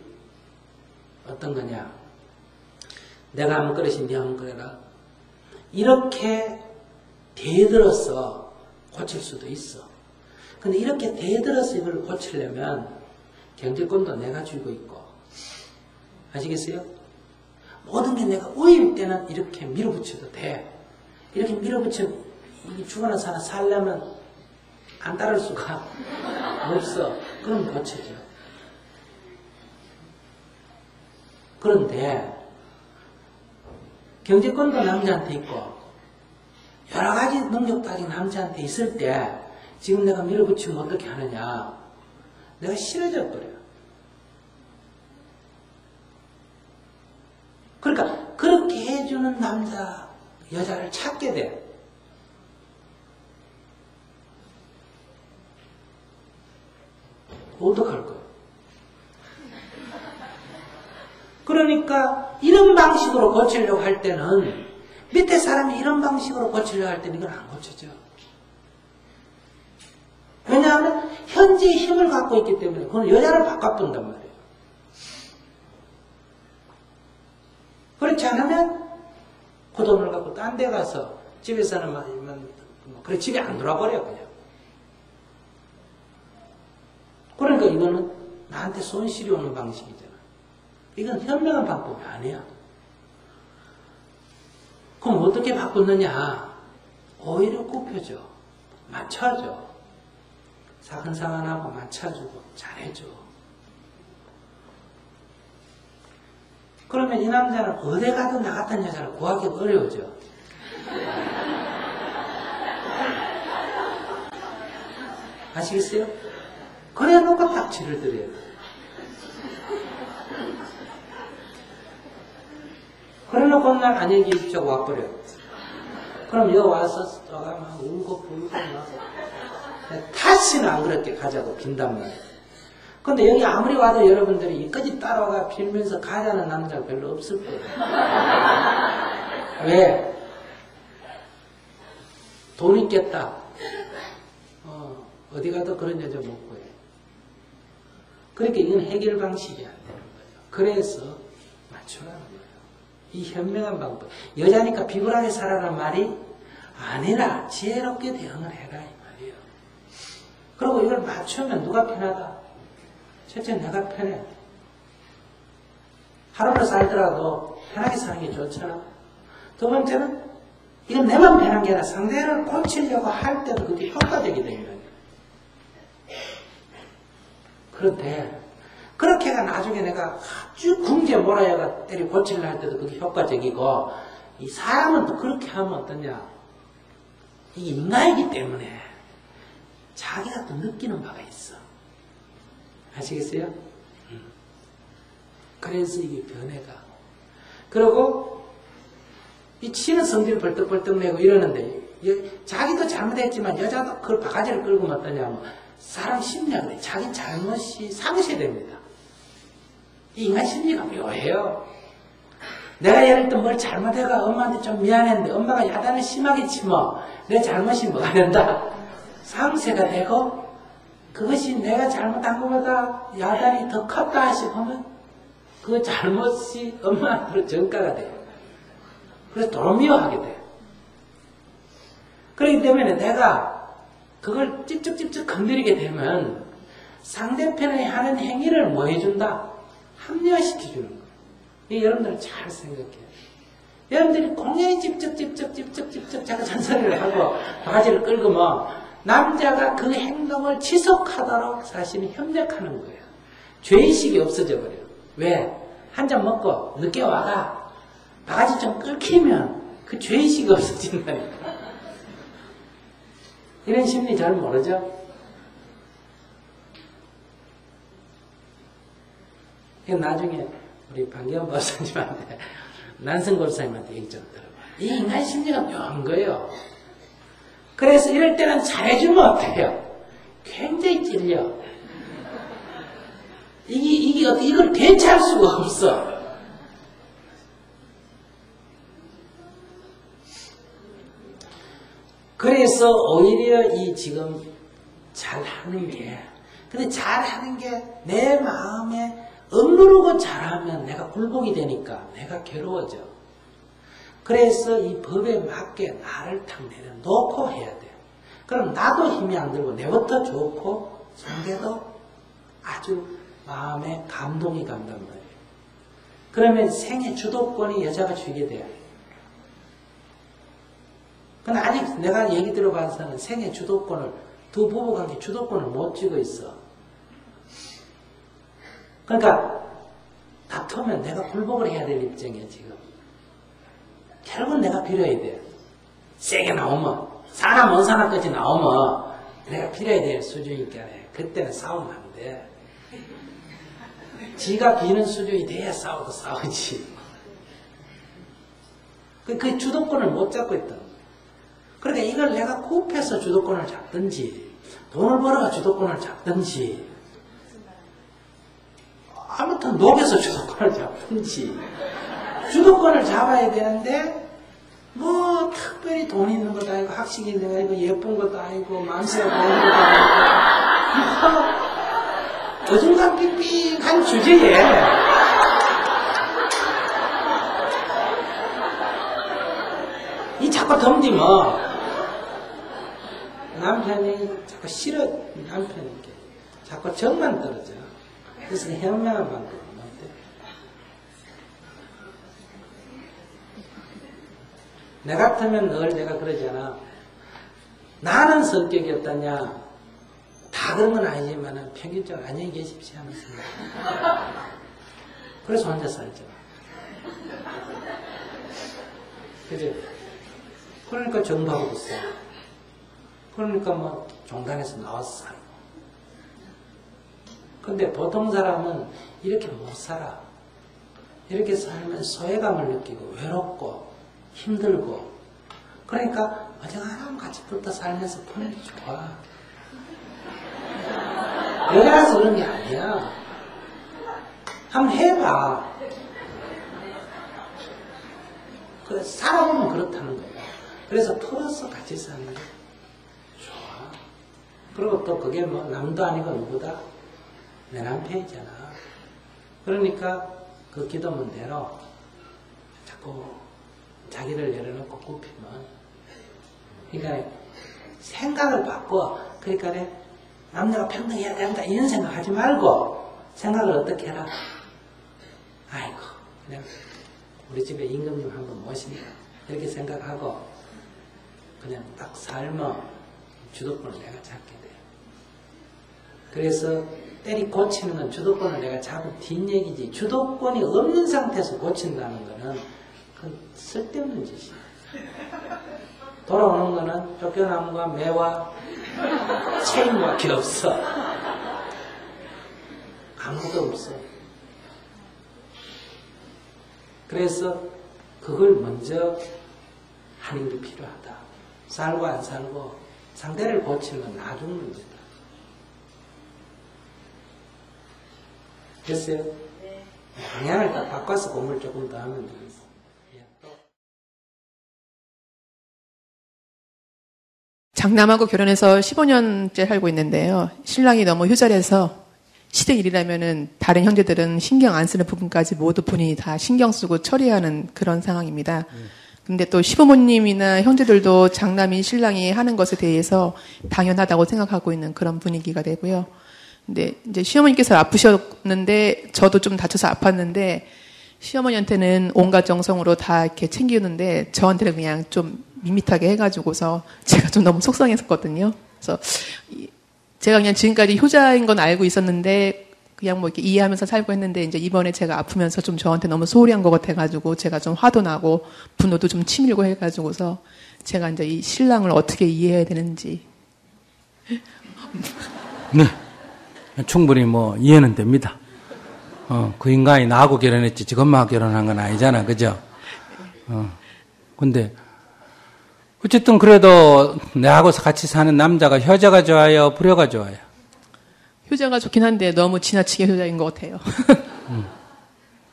어떤 거냐? 내가 한번 그릇이 네 한번 그래라. 이렇게 대들어서 고칠 수도 있어. 근데 이렇게 대들어서 이걸 고치려면 경제권도 내가 쥐고 있고. 아시겠어요? 모든 게 내가 우위일 때는 이렇게 밀어붙여도 돼. 이렇게 밀어붙이면 죽어난 사람 살려면 안 따를 수가 없어. 그럼 고쳐져. 그런데 경제권도 남자한테 있고 여러 가지 능력도 가진 남자한테 있을 때 지금 내가 밀어붙이면 어떻게 하느냐. 내가 싫어져 버려. 그러니까 그렇게 해주는 남자, 여자를 찾게 돼. 어떡할 거야? 그러니까 이런 방식으로 고치려고 할 때는 밑에 사람이 이런 방식으로 고치려고 할 때는 이건 안 고쳐져. 왜냐하면 현재 힘을 갖고 있기 때문에 그건 여자를 바꿔본단 말이에요. 그렇지 않으면 그 돈을 갖고 딴 데 가서 집에서는 그래 집에 안 돌아버려 그냥. 그러니까 이거는 나한테 손실이 오는 방식이잖아. 이건 현명한 방법이 아니야. 그럼 어떻게 바꾸느냐? 오히려 굽혀줘. 맞춰줘. 사근사근하고 맞춰주고 잘해줘. 그러면 이 남자는 어디 가도 나 같은 여자를 구하기가 어려워져. 아시겠어요? 그래 놓고 딱 치를 드려야 돼. 그래 놓고 그래놓고 어느 날 안녕히 계십시오 와버려. 그럼 여기 와서 너가 막 울고 불고 막 다시는 안 그렇게 가자고 빈단 말이야. 근데 여기 아무리 와도 여러분들이 이까지 따라와 빌면서 가자는 남자가 별로 없을 거예요. 왜? 돈 있겠다. 어디 가도 그런 여자 못 구해. 그러니까 이건 해결 방식이 안 되는 거예요. 그래서 맞추라는 거예요. 이 현명한 방법. 여자니까 비굴하게 살아란 말이 아니라 지혜롭게 대응을 해라 이 말이에요. 그리고 이걸 맞추면 누가 편하다? 첫째 내가 편해. 하루를 살더라도 편하게 사는 게 좋잖아. 두 번째는 이건 내만 편한 게 아니라 상대를 고치려고 할 때도 그게 효과적이 됩니다. 그런데 그렇게가 나중에 내가 아주 궁지에 몰아야가 때리 고치려 할 때도 그게 효과적이고 이 사람은 또 그렇게 하면 어떠냐. 이게 인간이기 때문에 자기가 또 느끼는 바가 있어. 아시겠어요? 그래서 이게 변해가. 그리고 이 치는 성질을 벌떡벌떡 내고 이러는데 자기도 잘못했지만 여자도 그걸 바가지를 끌고 어떠냐면 사람 심리학을 해. 자기 잘못이 상쇄됩니다. 이 인간 심리가 묘해요. 내가 예를 들어 뭘 잘못해가 엄마한테 좀 미안했는데 엄마가 야단을 심하게 치면 내 잘못이 뭐가 된다? 상쇄가 되고 그것이 내가 잘못한 것보다 야단이 더 컸다 싶으면 그 잘못이 엄마한테로 전가가 돼요. 그래서 도로미워하게 돼요. 그렇기 때문에 내가 그걸 찝쩍찝쩍 건드리게 되면 상대편이 하는 행위를 뭐 해준다? 합리화시켜주는 거예요. 이게 여러분들 잘 생각해요. 여러분들이 공연히 찝쩍찝쩍 자꾸 잔소리를 하고 바가지를 끌고 뭐 남자가 그 행동을 지속하도록 사실은 협력하는 거예요. 죄의식이 없어져 버려요. 왜? 한 잔 먹고 늦게 와가 바가지 좀 끌키면 그 죄의식이 없어진다니까. 이런 심리 잘 모르죠? 이건 나중에 우리 방기현 박사님한테 난성 골사님한테 얘기 좀 들어봐. 이 인간 심리가 묘한 거예요. 그래서 이럴 때는 잘해주면 어때요? 굉장히 찔려. 이걸 대체할 수가 없어. 그래서 오히려 이 지금 잘하는 게, 근데 잘하는 게 내 마음에 억누르고 잘하면 내가 굴복이 되니까 내가 괴로워져. 그래서 이 법에 맞게 나를 탁 내려놓고 해야 돼요. 그럼 나도 힘이 안 들고 내부터 좋고 상대도 아주 마음에 감동이 간단 말이에요. 그러면 생애 주도권이 여자가 쥐게 돼요. 근데 아직 내가 얘기 들어봐서는 생애 주도권을, 두 부부관계 주도권을 못 쥐고 있어. 그러니까 다투면 내가 굴복을 해야 될 입장이야 지금. 결국은 내가 빌어야 돼. 세게 나오면, 사나 먼 사나까지 나오면 내가 빌어야 될 수준이니까 그때는 싸우면 안 돼. 지가 비는 수준이 돼야 싸우지. 그 주도권을 못 잡고 있다. 그러니까 이걸 내가 굽해서 주도권을 잡든지 돈을 벌어가 주도권을 잡든지 아무튼 녹여서 주도권을 잡든지 주도권을 잡아야 되는데 뭐 특별히 돈 있는 것도 아니고 학식이 있는 것도 아니고 예쁜 것도 아니고 만세가 보이는 것도 아니고 어중간 삑삑한 주제에 이 자꾸 덤디면 남편이 자꾸 싫어. 남편이 자꾸 정만 떨어져. 그래서 현명한 방법은 어때? 내 같으면 늘 내가 그러잖아. 나는 성격이 어떠냐? 다 그런 건 아니지만 평균적으로 안녕히 계십시오 하면서. 그래서 혼자 살잖아. 그죠? 그러니까 정부하고 있어. 그러니까 뭐 종단에서 나와서 살고. 근데 보통 사람은 이렇게 못 살아. 이렇게 살면 소외감을 느끼고 외롭고 힘들고 그러니까 어정하면 같이 붙어 살면서 푸는 게 좋아. 여자라서 그런 게 아니야. 한번 해봐. 그래, 살아보면 그렇다는 거야. 그래서 풀어서 같이 사는 게 좋아. 그리고 또 그게 뭐 남도 아니고 누구다? 내 남편이잖아. 그러니까 그 기도문대로 자꾸 자기를 내려놓고 굽히면 그러니까 생각을 바꿔. 그러니까 남녀가 평등해야 된다 이런 생각하지 말고 생각을 어떻게 해라. 아이고 그냥 우리 집에 임금님 한번 모신다 이렇게 생각하고 그냥 딱 삶아 주도권을 내가 잡게 돼요. 그래서 때리 고치는 건 주도권을 내가 잡은 뒷얘기지 주도권이 없는 상태에서 고친다는 거는 그건 쓸데없는 짓이야. 돌아오는 거는 쫓겨남과 매와 책임밖에 없어. 아무것도 없어. 그래서 그걸 먼저 하는 게 필요하다. 살고 안 살고 상대를 고치는 건 나중 문제다. 됐어요? 네. 방향을 딱 바꿔서 공부를 조금 더 하면 되겠어. 장남하고 결혼해서 15년째 살고 있는데요. 신랑이 너무 효절해서 시댁 일이라면은 다른 형제들은 신경 안 쓰는 부분까지 모두 본인이 다 신경 쓰고 처리하는 그런 상황입니다. 근데 또 시부모님이나 형제들도 장남인 신랑이 하는 것에 대해서 당연하다고 생각하고 있는 그런 분위기가 되고요. 근데 이제 시어머니께서 아프셨는데 저도 좀 다쳐서 아팠는데 시어머니한테는 온갖 정성으로 다 이렇게 챙기는데 저한테는 그냥 좀 밋밋하게 해가지고서 제가 좀 너무 속상했었거든요. 그래서 제가 그냥 지금까지 효자인 건 알고 있었는데 그냥 뭐 이렇게 이해하면서 살고 했는데 이제 이번에 제가 아프면서 좀 저한테 너무 소홀히 한 것 같아가지고 제가 좀 화도 나고 분노도 좀 치밀고 해가지고서 제가 이제 이 신랑을 어떻게 이해해야 되는지. 네. 충분히 뭐 이해는 됩니다. 그 인간이 나하고 결혼했지 지금 엄마하고 결혼한 건 아니잖아. 그죠? 근데 어쨌든 그래도 내하고 같이 사는 남자가 효자가 좋아요? 불효가 좋아요? 효자가 좋긴 한데 너무 지나치게 효자인 것 같아요.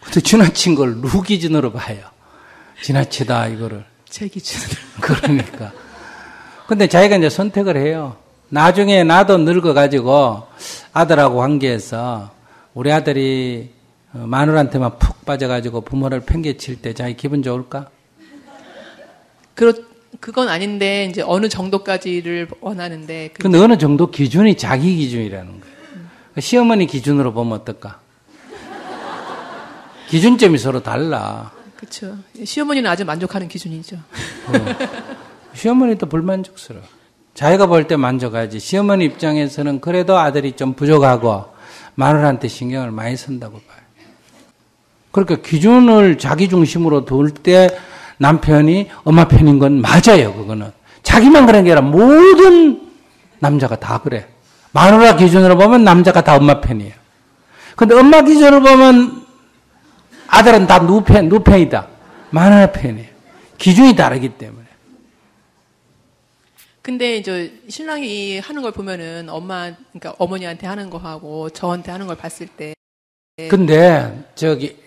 근데 지나친 걸 누구 기준으로 봐요? 지나치다 이거를. 제 기준으로. 그러니까. 근데 자기가 이제 선택을 해요. 나중에 나도 늙어가지고 아들하고 관계해서 우리 아들이 마누라한테만 푹 빠져가지고 부모를 팽개칠 때 자기 기분 좋을까? 그건 아닌데 이제 어느 정도까지를 원하는데. 근데 어느 정도 기준이 자기 기준이라는 거예요. 시어머니 기준으로 보면 어떨까? 기준점이 서로 달라. 그렇죠. 시어머니는 아주 만족하는 기준이죠. 시어머니도 불만족스러워. 자기가 볼 때 만족하지. 시어머니 입장에서는 그래도 아들이 좀 부족하고 마누라한테 신경을 많이 쓴다고 봐요. 그러니까 기준을 자기 중심으로 둘 때 남편이 엄마 편인 건 맞아요. 그거는 자기만 그런 게 아니라 모든 남자가 다 그래. 마누라 기준으로 보면 남자가 다 엄마 편이에요. 근데 엄마 기준으로 보면 아들은 다 누구 편이다. 마누라 편이에요. 기준이 다르기 때문에. 근데 이제 신랑이 하는 걸 보면은 그러니까 어머니한테 하는 거 하고 저한테 하는 걸 봤을 때. 근데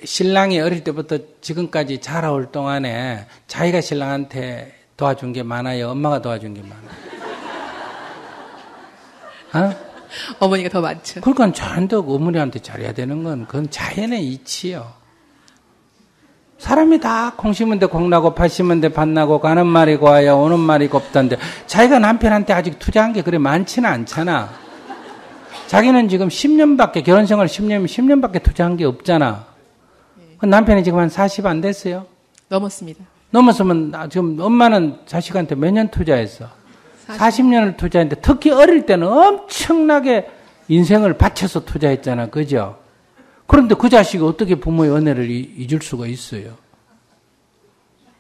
신랑이 어릴 때부터 지금까지 자라올 동안에 자기가 신랑한테 도와준 게 많아요? 엄마가 도와준 게 많아요? 어머니가 더 많죠. 그러니까 잔뜩 어머니한테 잘해야 되는 건 그건 자연의 이치요. 사람이 다 콩 심은 데 콩 나고 팥 심은 데 팥 나고 가는 말이 고와야 오는 말이 곱던데 자기가 남편한테 아직 투자한 게 그래 많지는 않잖아. 자기는 지금 10년밖에 결혼 생활 10년밖에 투자한 게 없잖아. 남편이 지금 한 40 안 됐어요? 넘었습니다. 넘었으면 지금 엄마는 자식한테 몇 년 투자했어? 40년을 투자했는데 특히 어릴 때는 엄청나게 인생을 바쳐서 투자했잖아. 그죠? 그런데 그 자식이 어떻게 부모의 은혜를 잊을 수가 있어요?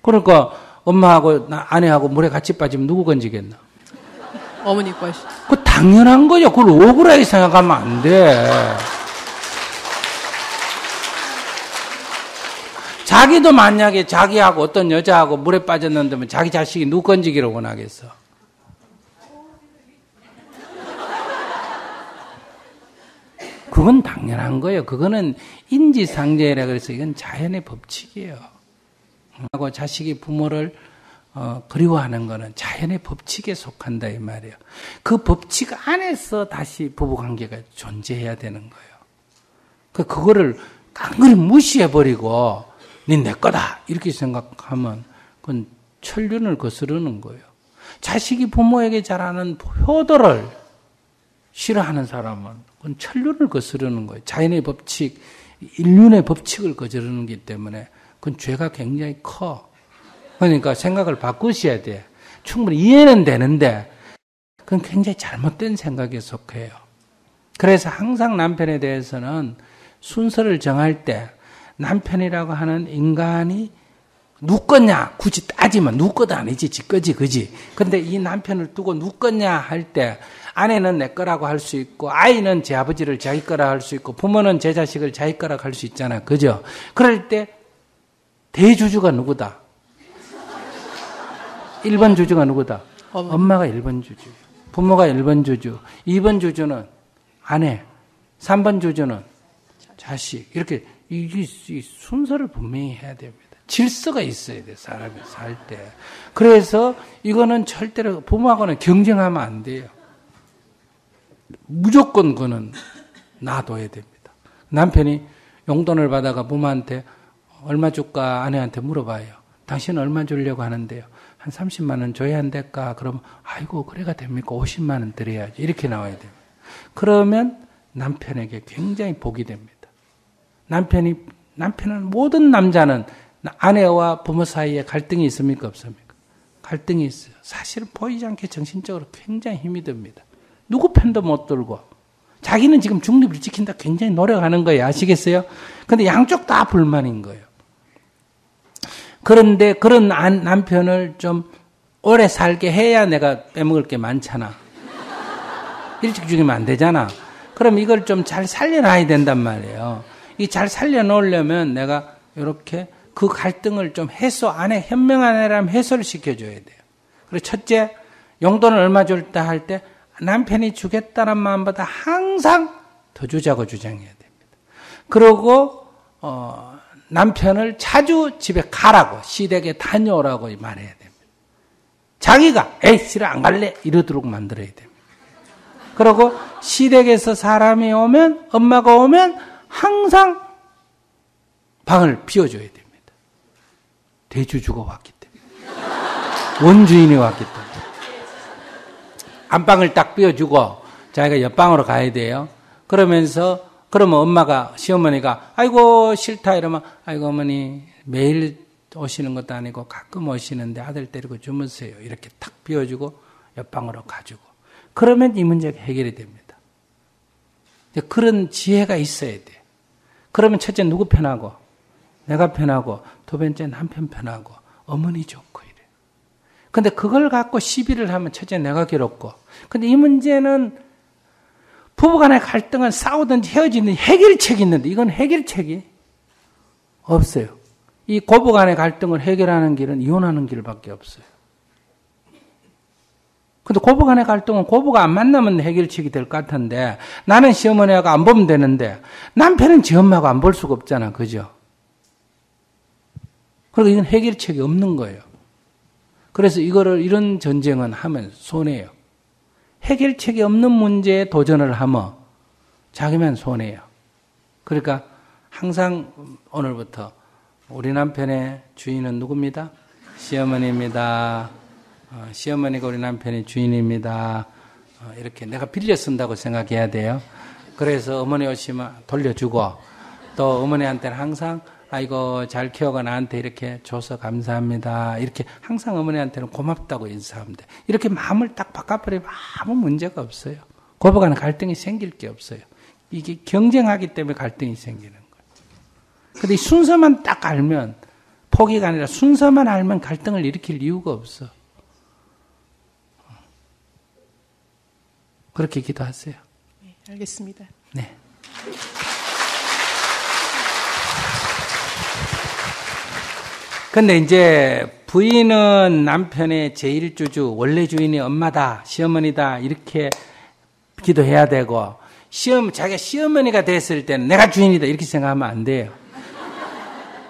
그러니까 엄마하고 아내하고 물에 같이 빠지면 누구 건지겠나? 어머니 것이. 그 당연한 거죠. 그걸 억울하게 생각하면 안 돼. 자기도 만약에 자기하고 어떤 여자하고 물에 빠졌는데 자기 자식이 누구 건지기를 원하겠어? 그건 당연한 거예요. 그거는 인지상정이라 그래서 이건 자연의 법칙이에요. 하고 자식이 부모를 그리워하는 거는 자연의 법칙에 속한다 이 말이에요. 그 법칙 안에서 다시 부부관계가 존재해야 되는 거예요. 그거를 깡그리 무시해버리고 니 내 거다 이렇게 생각하면 그건 천륜을 거스르는 거예요. 자식이 부모에게 잘하는 효도를 싫어하는 사람은 그건 천륜을 거스르는 거예요. 자연의 법칙, 인륜의 법칙을 거스르는 거기 때문에 그건 죄가 굉장히 커. 그러니까 생각을 바꾸셔야 돼. 충분히 이해는 되는데 그건 굉장히 잘못된 생각에 속해요. 그래서 항상 남편에 대해서는 순서를 정할 때 남편이라고 하는 인간이 누구 거냐 굳이 따지면 누구 것도 아니지 지 거지 그지. 근데 이 남편을 두고 누구 거냐 할 때 아내는 내 거라고 할 수 있고 아이는 제 아버지를 자기 거라 할 수 있고 부모는 제 자식을 자기 거라고 할 수 있잖아. 그죠? 그럴 때 대주주가 누구다? 1번 주주가 누구다? 엄마가 1번 주주, 부모가 1번 주주, 2번 주주는 아내, 3번 주주는 자식. 이렇게 이 순서를 분명히 해야 됩니다. 질서가 있어야 돼, 사람이 살 때. 그래서 이거는 절대로 부모하고는 경쟁하면 안 돼요. 무조건 그거는 놔둬야 됩니다. 남편이 용돈을 받아가 부모한테 얼마 줄까 아내한테 물어봐요. 당신은 얼마 주려고 하는데요? 한 30만 원 줘야 안 될까? 그러면 아이고 그래가 됩니까? 50만 원 드려야지. 이렇게 나와야 됩니다. 그러면 남편에게 굉장히 복이 됩니다. 남편은 모든 남자는 아내와 부모 사이에 갈등이 있습니까? 없습니까? 갈등이 있어요. 사실은 보이지 않게 정신적으로 굉장히 힘이 듭니다. 누구 편도 못 들고 자기는 지금 중립을 지킨다 굉장히 노력하는 거예요. 아시겠어요? 근데 양쪽 다 불만인 거예요. 그런데 그런 남편을 좀 오래 살게 해야 내가 빼먹을 게 많잖아. 일찍 죽이면 안 되잖아. 그럼 이걸 좀 잘 살려놔야 된단 말이에요. 이 잘 살려놓으려면 내가 이렇게 그 갈등을 좀 안에 현명한 애라면 해소를 시켜줘야 돼요. 그리고 첫째, 용돈을 얼마 줄다 할 때 남편이 주겠다는 마음보다 항상 더 주자고 주장해야 됩니다. 그리고 남편을 자주 집에 가라고 시댁에 다녀오라고 말해야 됩니다. 자기가 에이 싫어 안 갈래 이러도록 만들어야 됩니다. 그리고 시댁에서 사람이 오면 엄마가 오면 항상 방을 비워줘야 됩니다. 대주주가 왔기 때문에 원주인이 왔기 때문에 안방을 딱 비워주고 자기가 옆방으로 가야 돼요. 그러면 엄마가 시어머니가 아이고 싫다 이러면 아이고 어머니 매일 오시는 것도 아니고 가끔 오시는데 아들 데리고 주무세요. 이렇게 탁 비워주고 옆방으로 가주고 그러면 이 문제가 해결이 됩니다. 그런 지혜가 있어야 돼. 그러면 첫째 누구 편하고 내가 편하고 두 번째 남편 편하고 어머니 좋고 이래. 근데 그걸 갖고 시비를 하면 첫째 내가 괴롭고 근데 이 문제는 부부간의 갈등은 싸우든지 헤어지는 해결책이 있는데 이건 해결책이 없어요. 이 고부간의 갈등을 해결하는 길은 이혼하는 길밖에 없어요. 근데 고부간의 갈등은 고부가 안 만나면 해결책이 될 것 같은데 나는 시어머니하고 안 보면 되는데 남편은 지 엄마하고 안 볼 수가 없잖아. 그죠? 그리고 이건 해결책이 없는 거예요. 그래서 이런 전쟁은 하면 손해예요. 해결책이 없는 문제에 도전을 하면 자기만 손해예요. 그러니까 항상 오늘부터 우리 남편의 주인은 누굽니다? 시어머니입니다. 시어머니가 우리 남편의 주인입니다. 이렇게 내가 빌려 쓴다고 생각해야 돼요. 그래서 어머니 오시면 돌려주고 또 어머니한테는 항상 아이고 잘 키워가 나한테 이렇게 줘서 감사합니다. 이렇게 항상 어머니한테는 고맙다고 인사하면 돼. 이렇게 마음을 딱 바꿔버리면 아무 문제가 없어요. 고부간에 갈등이 생길 게 없어요. 이게 경쟁하기 때문에 갈등이 생기는 거예요. 근데 이 순서만 딱 알면 포기가 아니라 순서만 알면 갈등을 일으킬 이유가 없어. 그렇게 기도하세요. 네, 알겠습니다. 네. 근데 이제 부인은 남편의 제1주주, 원래 주인이 엄마다, 시어머니다, 이렇게 기도해야 되고, 자기가 시어머니가 됐을 때는 내가 주인이다, 이렇게 생각하면 안 돼요.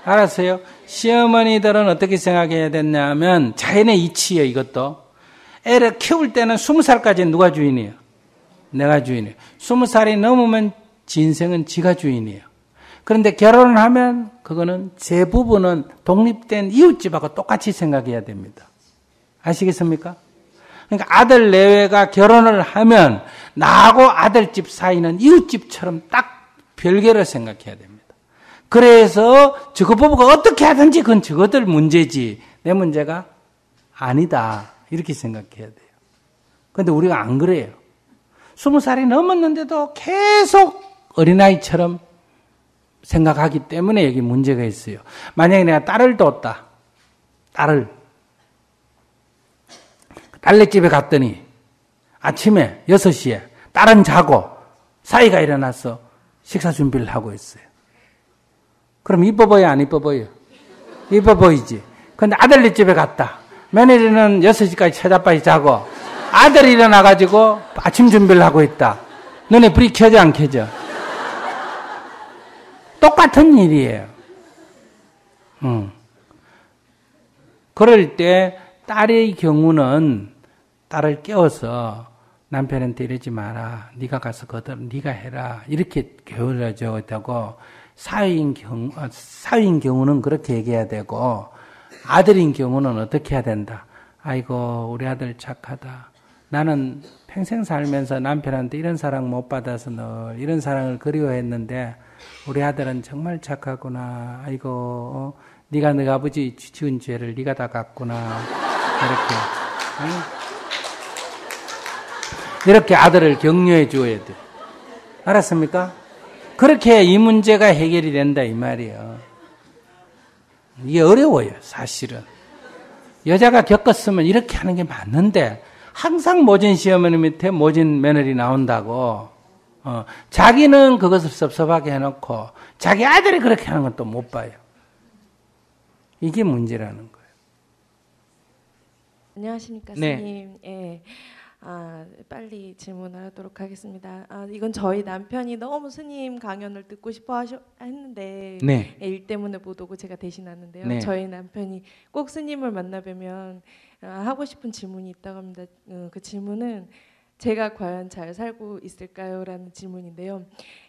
알았어요? 시어머니들은 어떻게 생각해야 됐냐면, 자연의 이치예요, 이것도. 애를 키울 때는 20살까지는 누가 주인이에요? 내가 주인이에요. 20살이 넘으면 지 인생은 지가 주인이에요. 그런데 결혼을 하면 그거는 제 부부는 독립된 이웃집하고 똑같이 생각해야 됩니다. 아시겠습니까? 그러니까 아들 내외가 결혼을 하면 나하고 아들집 사이는 이웃집처럼 딱 별개로 생각해야 됩니다. 그래서 저거 부부가 어떻게 하든지 그건 저거들 문제지 내 문제가 아니다. 이렇게 생각해야 돼요. 그런데 우리가 안 그래요. 20살이 넘었는데도 계속 어린아이처럼 생각하기 때문에 여기 문제가 있어요. 만약에 내가 딸을 뒀다. 딸네 집에 갔더니 아침에 6시에 딸은 자고 사이가 일어나서 식사 준비를 하고 있어요. 그럼 이뻐 보여 안 이뻐 보여? 이뻐 보이지. 근데 아들네 집에 갔다. 며느리는 6시까지 처자빠지 자고 아들이 일어나가지고 아침 준비를 하고 있다. 눈에 불이 켜져 안 켜져? 똑같은 일이에요. 그럴 때 딸의 경우는 딸을 깨워서 남편한테 이러지 마라. 네가 가서 네가 해라. 이렇게 교육해줘야 되고 사위인 경우는 그렇게 얘기해야 되고 아들인 경우는 어떻게 해야 된다. 아이고 우리 아들 착하다. 나는 평생 살면서 남편한테 이런 사랑 못 받아서 늘 이런 사랑을 그리워했는데 우리 아들은 정말 착하구나. 아이고 네가 네 아버지 지은 죄를 네가 다 갚구나. 이렇게 아들을 격려해 줘야 돼. 알았습니까? 그렇게 이 문제가 해결이 된다 이 말이에요. 이게 어려워요 사실은. 여자가 겪었으면 이렇게 하는 게 맞는데 항상 모진 시어머니 밑에 모진 며느리 나온다고 자기는 그것을 섭섭하게 해놓고 자기 아들이 그렇게 하는 건 또 못 봐요. 이게 문제라는 거예요. 안녕하십니까 네. 스님. 예. 빨리 질문을 하도록 하겠습니다. 이건 저희 남편이 너무 스님 강연을 듣고 싶어 했는데 네. 일 때문에 못 오고 제가 대신 왔는데요. 네. 저희 남편이 꼭 스님을 만나 뵈면 하고 싶은 질문이 있다고 합니다. 그 질문은 제가 과연 잘 살고 있을까요? 라는 질문인데요.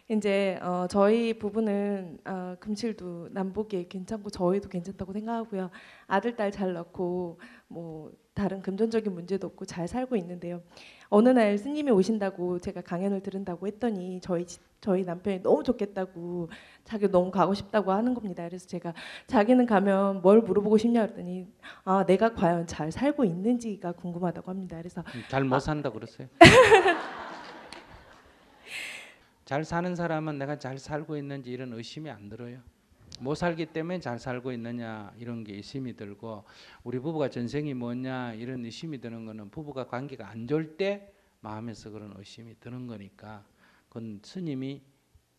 이제 저희 부부는 금실도 남보기에 괜찮고 저희도 괜찮다고 생각하고요. 아들 딸 잘 낳고 뭐 다른 금전적인 문제도 없고 잘 살고 있는데요. 어느 날 스님이 오신다고 제가 강연을 들은다고 했더니 저희 남편이 너무 좋겠다고 자기 너무 가고 싶다고 하는 겁니다. 그래서 제가 자기는 가면 뭘 물어보고 싶냐 그랬더니 내가 과연 잘 살고 있는지가 궁금하다고 합니다. 그래서 잘 못 산다 그랬어요. 잘 사는 사람은 내가 잘 살고 있는지 이런 의심이 안 들어요. 못 살기 때문에 잘 살고 있느냐 이런 게 의심이 들고 우리 부부가 전생이 뭐냐 이런 의심이 드는 거는 부부가 관계가 안 좋을 때 마음에서 그런 의심이 드는 거니까 그건 스님이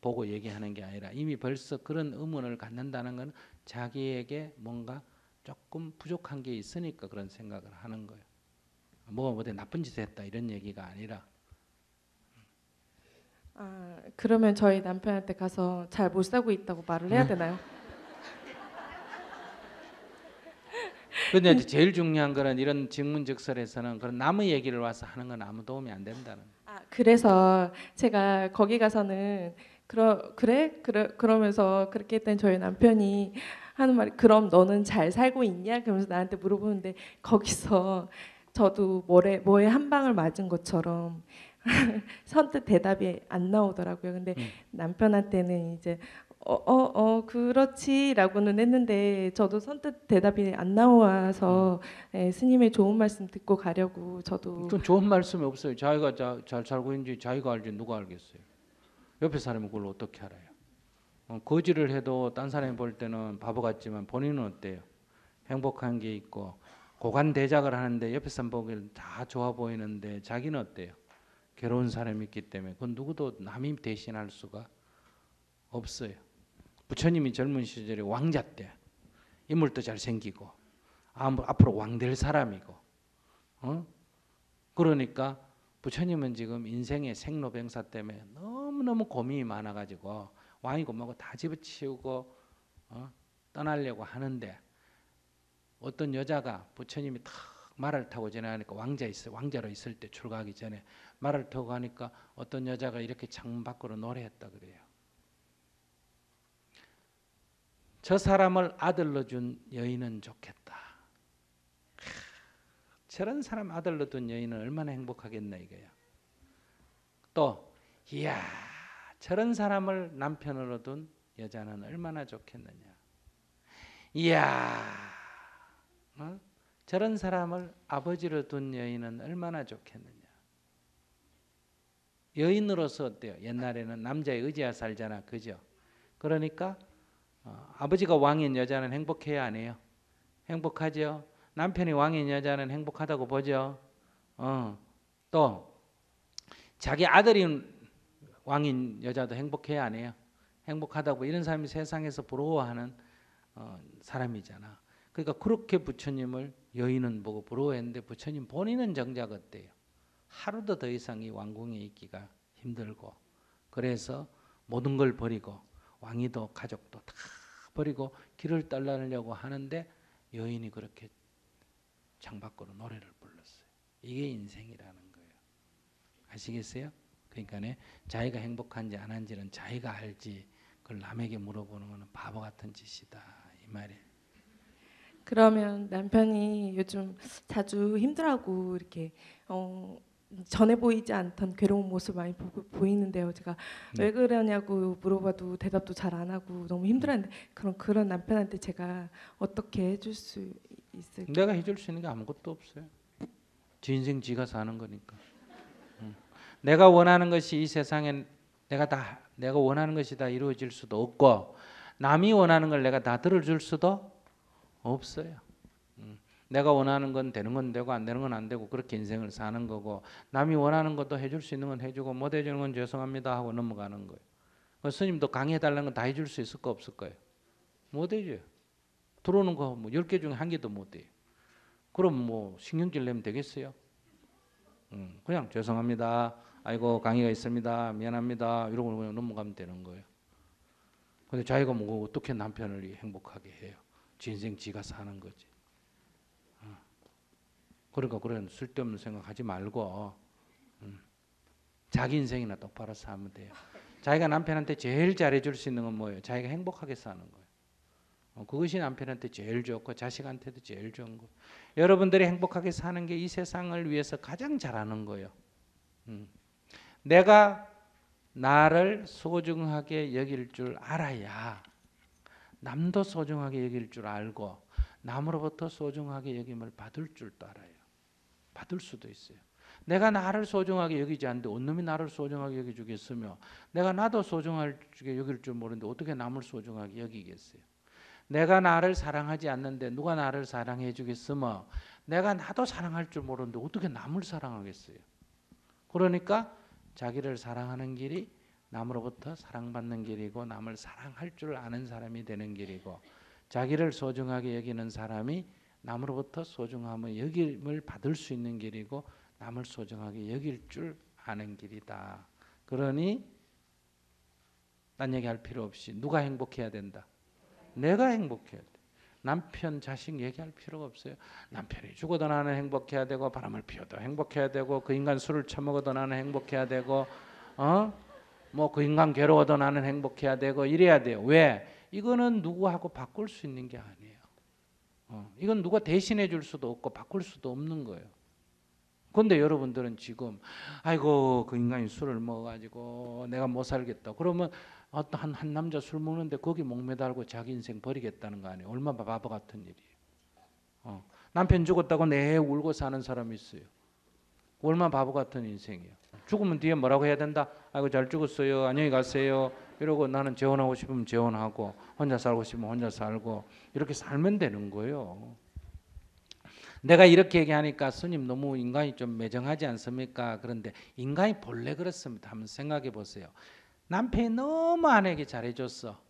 보고 얘기하는 게 아니라 이미 벌써 그런 의문을 갖는다는 건 자기에게 뭔가 조금 부족한 게 있으니까 그런 생각을 하는 거예요. 뭐가 어디 나쁜 짓을 했다 이런 얘기가 아니라. 그러면 저희 남편한테 가서 잘 못 살고 있다고 말을 해야 되나요? 근데 제일 중요한 거는 이런 직문직설에서는 그런 남의 얘기를 와서 하는 건 아무 도움이 안 된다는. 그래서 제가 거기 가서는 그러면서 그렇게 했더니 저희 남편이 하는 말이 그럼 너는 잘 살고 있냐? 그러면서 나한테 물어보는데 거기서 저도 뭐에 한 방을 맞은 것처럼 선뜻 대답이 안 나오더라고요. 근데 남편한테는 이제 그렇지라고는 했는데 저도 선뜻 대답이 안 나와서 스님의 좋은 말씀 듣고 가려고 저도. 좀 좋은 말씀이 없어요. 자기가 잘 살고 있는지 자기가 알지 누가 알겠어요. 옆에 사람은 그걸 어떻게 알아요? 거지를 해도 딴 사람이 볼 때는 바보 같지만 본인은 어때요? 행복한 게 있고 고관대작을 하는데 옆에 사람 보기엔 다 좋아 보이는데 자기는 어때요? 괴로운 사람이 있기 때문에 그건 누구도 남이 대신할 수가 없어요. 부처님이 젊은 시절에 왕자 때 인물도 잘생기고 앞으로 왕 될 사람이고 그러니까 부처님은 지금 인생의 생로병사 때문에 너무너무 고민이 많아가지고 왕이고 뭐고 다 집어치우고 떠나려고 하는데 어떤 여자가 부처님이 탁 말을 타고 지나가니까 왕자로 있을 때 출가하기 전에 말을 타고 가니까 어떤 여자가 이렇게 창문 밖으로 노래했다 그래요. 저 사람을 아들로 준 여인은 좋겠다. 저런 사람 아들로 둔 여인은 얼마나 행복하겠나 이거야. 또 이야 저런 사람을 남편으로 둔 여자는 얼마나 좋겠느냐. 이야 저런 사람을 아버지로 둔 여인은 얼마나 좋겠느냐. 여인으로서 어때요? 옛날에는 남자에 의지하 살잖아. 그죠? 그러니까 아버지가 왕인 여자는 행복해야 안 해요? 행복하죠? 남편이 왕인 여자는 행복하다고 보죠? 또 자기 아들이 왕인 여자도 행복해야 안 해요? 행복하다고. 이런 사람이 세상에서 부러워하는 사람이잖아. 그러니까 그렇게 부처님을 여인은 보고 부러워했는데 부처님 본인은 정작 어때요? 하루도 더 이상 이 왕궁에 있기가 힘들고 그래서 모든 걸 버리고 왕위도 가족도 다 버리고 길을 떠나려고 하는데 여인이 그렇게 창밖으로 노래를 불렀어요. 이게 인생이라는 거예요. 아시겠어요? 그러니까 자기가 행복한지 안 한지는 자기가 알지 그걸 남에게 물어보는 것은 바보 같은 짓이다 이 말이에요. 그러면 남편이 요즘 자주 힘들하고 이렇게 전에 보이지 않던 괴로운 모습 많이 보이는데요. 제가 왜 그러냐고 물어봐도 대답도 잘 안 하고 너무 힘들었는데 그런 남편한테 제가 어떻게 해줄 수 있을까요? 내가 해줄 수 있는 게 아무것도 없어요. 지 인생 지가 사는 거니까. 내가 원하는 것이 이 세상엔 내가 원하는 것이 다 이루어질 수도 없고 남이 원하는 걸 내가 다 들어줄 수도 없어요. 내가 원하는 건 되는 건 되고 안 되는 건 안 되고 그렇게 인생을 사는 거고 남이 원하는 것도 해줄 수 있는 건 해주고 못 해주는 건 죄송합니다 하고 넘어가는 거예요. 스님도 강의해달라는 건 다 해줄 수 있을 거 없을 거예요? 못 해줘요. 들어오는 거 뭐 10개 중에 1개도 못 해요. 그럼 뭐 신경질 내면 되겠어요? 그냥 죄송합니다. 아이고 강의가 있습니다. 미안합니다. 이러고 그냥 넘어가면 되는 거예요. 근데 자기가 뭐 어떻게 남편을 행복하게 해요? 지 인생 지가 사는 거지. 그러니까 그런 쓸데없는 생각하지 말고 자기 인생이나 똑바로 살면 돼요. 자기가 남편한테 제일 잘해줄 수 있는 건 뭐예요? 자기가 행복하게 사는 거예요. 그것이 남편한테 제일 좋고 자식한테도 제일 좋은 거예요. 여러분들이 행복하게 사는 게 이 세상을 위해서 가장 잘하는 거예요. 내가 나를 소중하게 여길 줄 알아야 남도 소중하게 여길 줄 알고 남으로부터 소중하게 여김을 받을 줄도 알아요. 받을 수도 있어요. 내가 나를 소중하게 여기지 않는데 온놈이 나를 소중하게 여기주겠으며 내가 나도 소중하게 여길 줄 모르는데 어떻게 남을 소중하게 여기겠어요. 내가 나를 사랑하지 않는데 누가 나를 사랑해 주겠으며 내가 나도 사랑할 줄 모르는데 어떻게 남을 사랑하겠어요. 그러니까 자기를 사랑하는 길이 남으로부터 사랑받는 길이고 남을 사랑할 줄 아는 사람이 되는 길이고 자기를 소중하게 여기는 사람이 남으로부터 소중함을 여김을 받을 수 있는 길이고 남을 소중하게 여길 줄 아는 길이다. 그러니 딴 얘기할 필요 없이 누가 행복해야 된다? 내가 행복해야 돼. 남편, 자식 얘기할 필요가 없어요. 남편이 죽어도 나는 행복해야 되고 바람을 피워도 행복해야 되고 그 인간 술을 처먹어도 나는 행복해야 되고 뭐 그 인간 괴로워도 나는 행복해야 되고 이래야 돼요. 왜? 이거는 누구하고 바꿀 수 있는 게 아니에요. 이건 누가 대신해 줄 수도 없고 바꿀 수도 없는 거예요. 그런데 여러분들은 지금 아이고 그 인간이 술을 먹어가지고 내가 못 살겠다. 그러면 어떤 한 남자 술 먹는데 거기 목매달고 자기 인생 버리겠다는 거 아니에요. 얼마나 바보 같은 일이에요. 남편 죽었다고 내 울고 사는 사람이 있어요. 얼마나 바보 같은 인생이에요. 죽으면 뒤에 뭐라고 해야 된다? 아이고 잘 죽었어요. 안녕히 가세요. 이러고 나는 재혼하고 싶으면 재혼하고 혼자 살고 싶으면 혼자 살고 이렇게 살면 되는 거예요. 내가 이렇게 얘기하니까 스님 너무 인간이 좀 매정하지 않습니까? 그런데 인간이 본래 그렇습니다. 한번 생각해 보세요. 남편이 너무 아내에게 잘해줬어.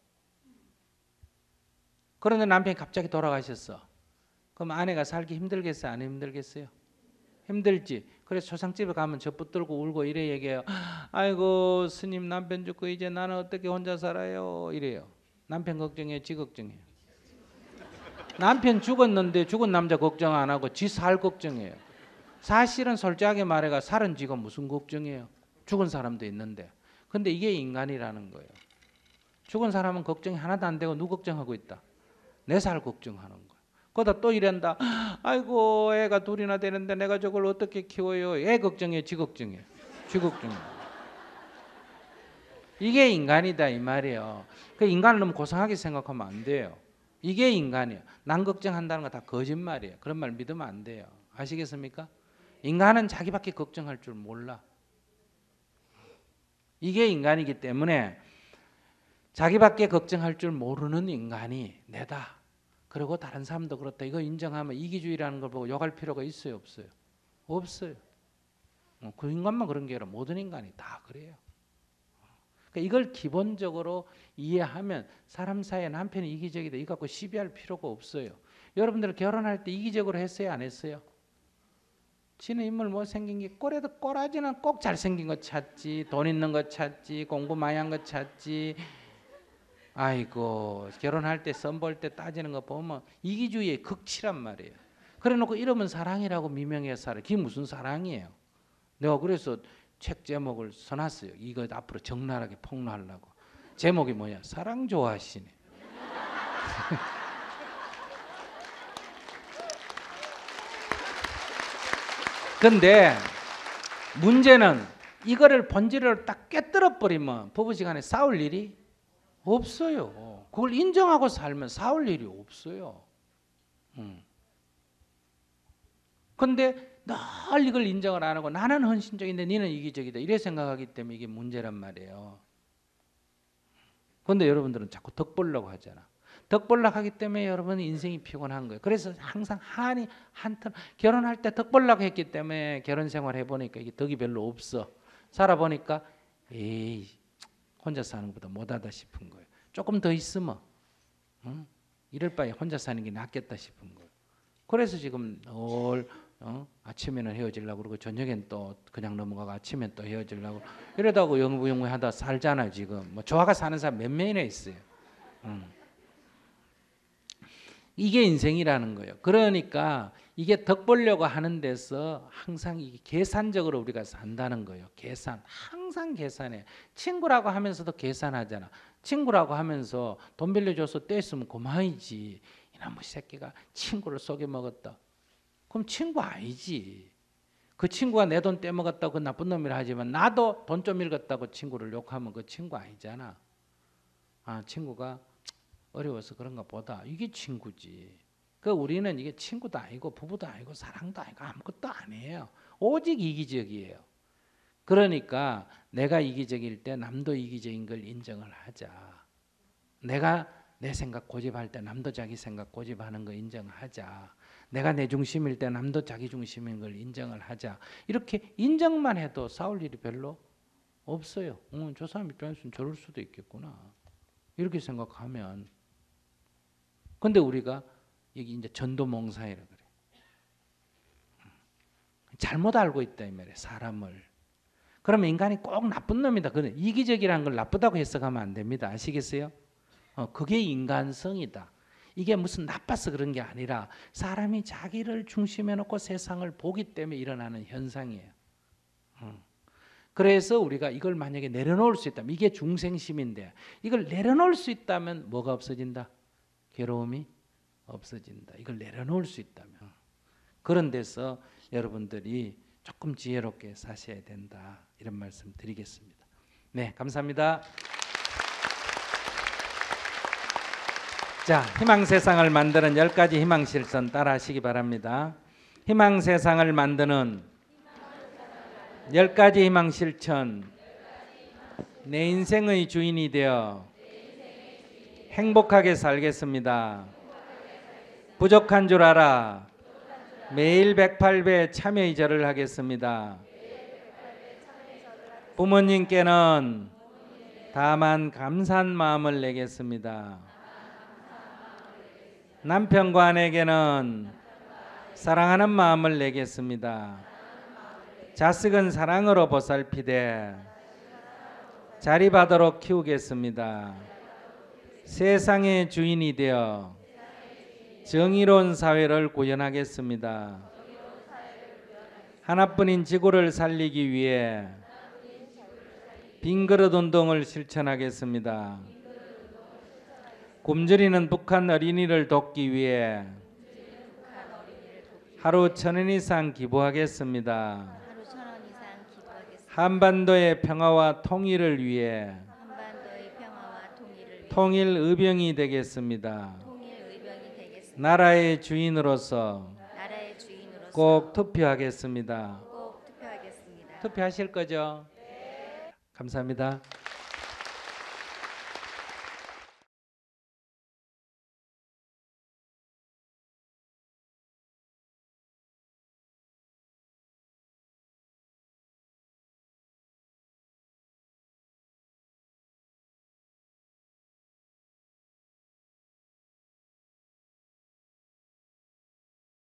그런데 남편이 갑자기 돌아가셨어. 그럼 아내가 살기 힘들겠어요? 안 힘들겠어요? 힘들지. 그래서 초상집에 가면 저 붙들고 울고 이래 얘기해요. 아이고 스님 남편 죽고 이제 나는 어떻게 혼자 살아요? 이래요. 남편 걱정해요? 지 걱정해요? 남편 죽었는데 죽은 남자 걱정 안 하고 지 살 걱정해요. 사실은 솔직하게 말해가 살은 지가 무슨 걱정해요? 죽은 사람도 있는데. 근데 이게 인간이라는 거예요. 죽은 사람은 걱정이 하나도 안 되고 누구 걱정하고 있다? 내 살 걱정하는 거예요. 그러다 또 이런다. 아이고 애가 둘이나 되는데 내가 저걸 어떻게 키워요? 애 걱정해, 지 걱정해. 지 걱정해. 이게 인간이다 이 말이에요. 그 인간을 너무 고상하게 생각하면 안 돼요. 이게 인간이에요. 남 걱정한다는 거 다 거짓말이에요. 그런 말 믿으면 안 돼요. 아시겠습니까? 인간은 자기밖에 걱정할 줄 몰라. 이게 인간이기 때문에 자기밖에 걱정할 줄 모르는 인간이 내다. 그리고 다른 사람도 그렇다. 이거 인정하면 이기주의라는 걸 보고 욕할 필요가 있어요? 없어요? 없어요. 그 인간만 그런 게 아니라 모든 인간이 다 그래요. 그러니까 이걸 기본적으로 이해하면 사람 사이에 남편이 이기적이다. 이거 갖고 시비할 필요가 없어요. 여러분들 결혼할 때 이기적으로 했어요? 안 했어요? 지는 인물 못생긴 게 꼴에도 꼴하지는 꼭 잘생긴 거 찾지. 돈 있는 거 찾지. 공부 많이 한 거 찾지. 아이고 결혼할 때 선볼 때 따지는 거 보면 이기주의의 극치란 말이에요. 그래놓고 이러면 사랑이라고 미명해 살아. 그게 무슨 사랑이에요? 내가 그래서 책 제목을 써놨어요. 이거 앞으로 적나라하게 폭로하려고. 제목이 뭐냐? 사랑 좋아하시네. 근데 문제는 이거를 본질을 딱 깨뜨려 버리면 부부지간에 싸울 일이 없어요. 그걸 인정하고 살면 싸울 일이 없어요. 근데 늘 이걸 인정을 안 하고 나는 헌신적인데 너는 이기적이다 이래 생각하기 때문에 이게 문제란 말이에요. 그런데 여러분들은 자꾸 덕 보려고 하잖아. 덕 보려고 하기 때문에 여러분 인생이 피곤한 거예요. 그래서 항상 한턴 결혼할 때 덕 보려고 했기 때문에 결혼 생활 해보니까 이게 덕이 별로 없어. 살아보니까 에이 혼자 사는 것보다 못하다 싶은 거예요. 조금 더 있으면 이럴 바에 혼자 사는 게 낫겠다 싶은 거예요. 그래서 지금 늘 아침에는 헤어지려고 그러고 저녁엔 또 그냥 넘어가고 아침엔 또 헤어지려고 이러다가 영부영부하다 살잖아요. 지금 뭐 좋아가 사는 사람 몇 명이나 있어요. 이게 인생이라는 거예요. 그러니까 이게 덕 보려고 하는 데서 항상 이게 계산적으로 우리가 산다는 거예요. 계산. 항상 계산해. 친구라고 하면서도 계산하잖아. 친구라고 하면서 돈 빌려줘서 떼있으면 그만이지. 이놈의 새끼가 친구를 속여먹었다. 그럼 친구 아니지. 그 친구가 내 돈 떼먹었다고 그 나쁜 놈이라 하지만 나도 돈 좀 읽었다고 친구를 욕하면 그 친구 아니잖아. 아, 친구가 어려워서 그런가 보다. 이게 친구지. 그 우리는 이게 친구도 아니고 부부도 아니고 사랑도 아니고 아무것도 아니에요. 오직 이기적이에요. 그러니까 내가 이기적일 때 남도 이기적인 걸 인정을 하자. 내가 내 생각 고집할 때 남도 자기 생각 고집하는 거 인정하자. 내가 내 중심일 때 남도 자기 중심인 걸 인정을 하자. 이렇게 인정만 해도 싸울 일이 별로 없어요. 저 사람 입장에서는 저럴 수도 있겠구나. 이렇게 생각하면. 근데 우리가 여기 이제 전도몽사이라 그래. 잘못 알고 있다 이 말이에요. 사람을. 그러면 인간이 꼭 나쁜 놈이다. 그는 이기적이라는 걸 나쁘다고 해석하면 안 됩니다. 아시겠어요? 그게 인간성이다. 이게 무슨 나빠서 그런 게 아니라 사람이 자기를 중심에 놓고 세상을 보기 때문에 일어나는 현상이에요. 그래서 우리가 이걸 만약에 내려놓을 수 있다면 이게 중생심인데 이걸 내려놓을 수 있다면 뭐가 없어진다? 괴로움이 없어진다. 이걸 내려놓을 수 있다면. 그런 데서 여러분들이 조금 지혜롭게 사셔야 된다. 이런 말씀 드리겠습니다. 네, 감사합니다. 자, 희망세상을 만드는 10가지 희망실천 따라 하시기 바랍니다. 희망세상을 만드는 10가지 희망실천. 내 인생의 주인이 되어 행복하게 살겠습니다. 부족한 줄 알아 매일 108배 참여의 절을 하겠습니다. 부모님께는 다만 감사한 마음을 내겠습니다. 남편과 아내에게는 사랑하는 마음을 내겠습니다. 자식은 사랑으로 보살피되 자리바도록 키우겠습니다. 세상의 주인이 되어 정의로운 사회를 구현하겠습니다. 하나뿐인 지구를 살리기 위해 빈그릇 운동을 실천하겠습니다. 굶주리는 북한 어린이를 돕기 위해 하루 1,000원 이상 기부하겠습니다. 한반도의 평화와 통일을 위해 통일 의병이 되겠습니다. 나라의 주인으로서 꼭 투표하겠습니다. 투표하실 거죠? 감사합니다.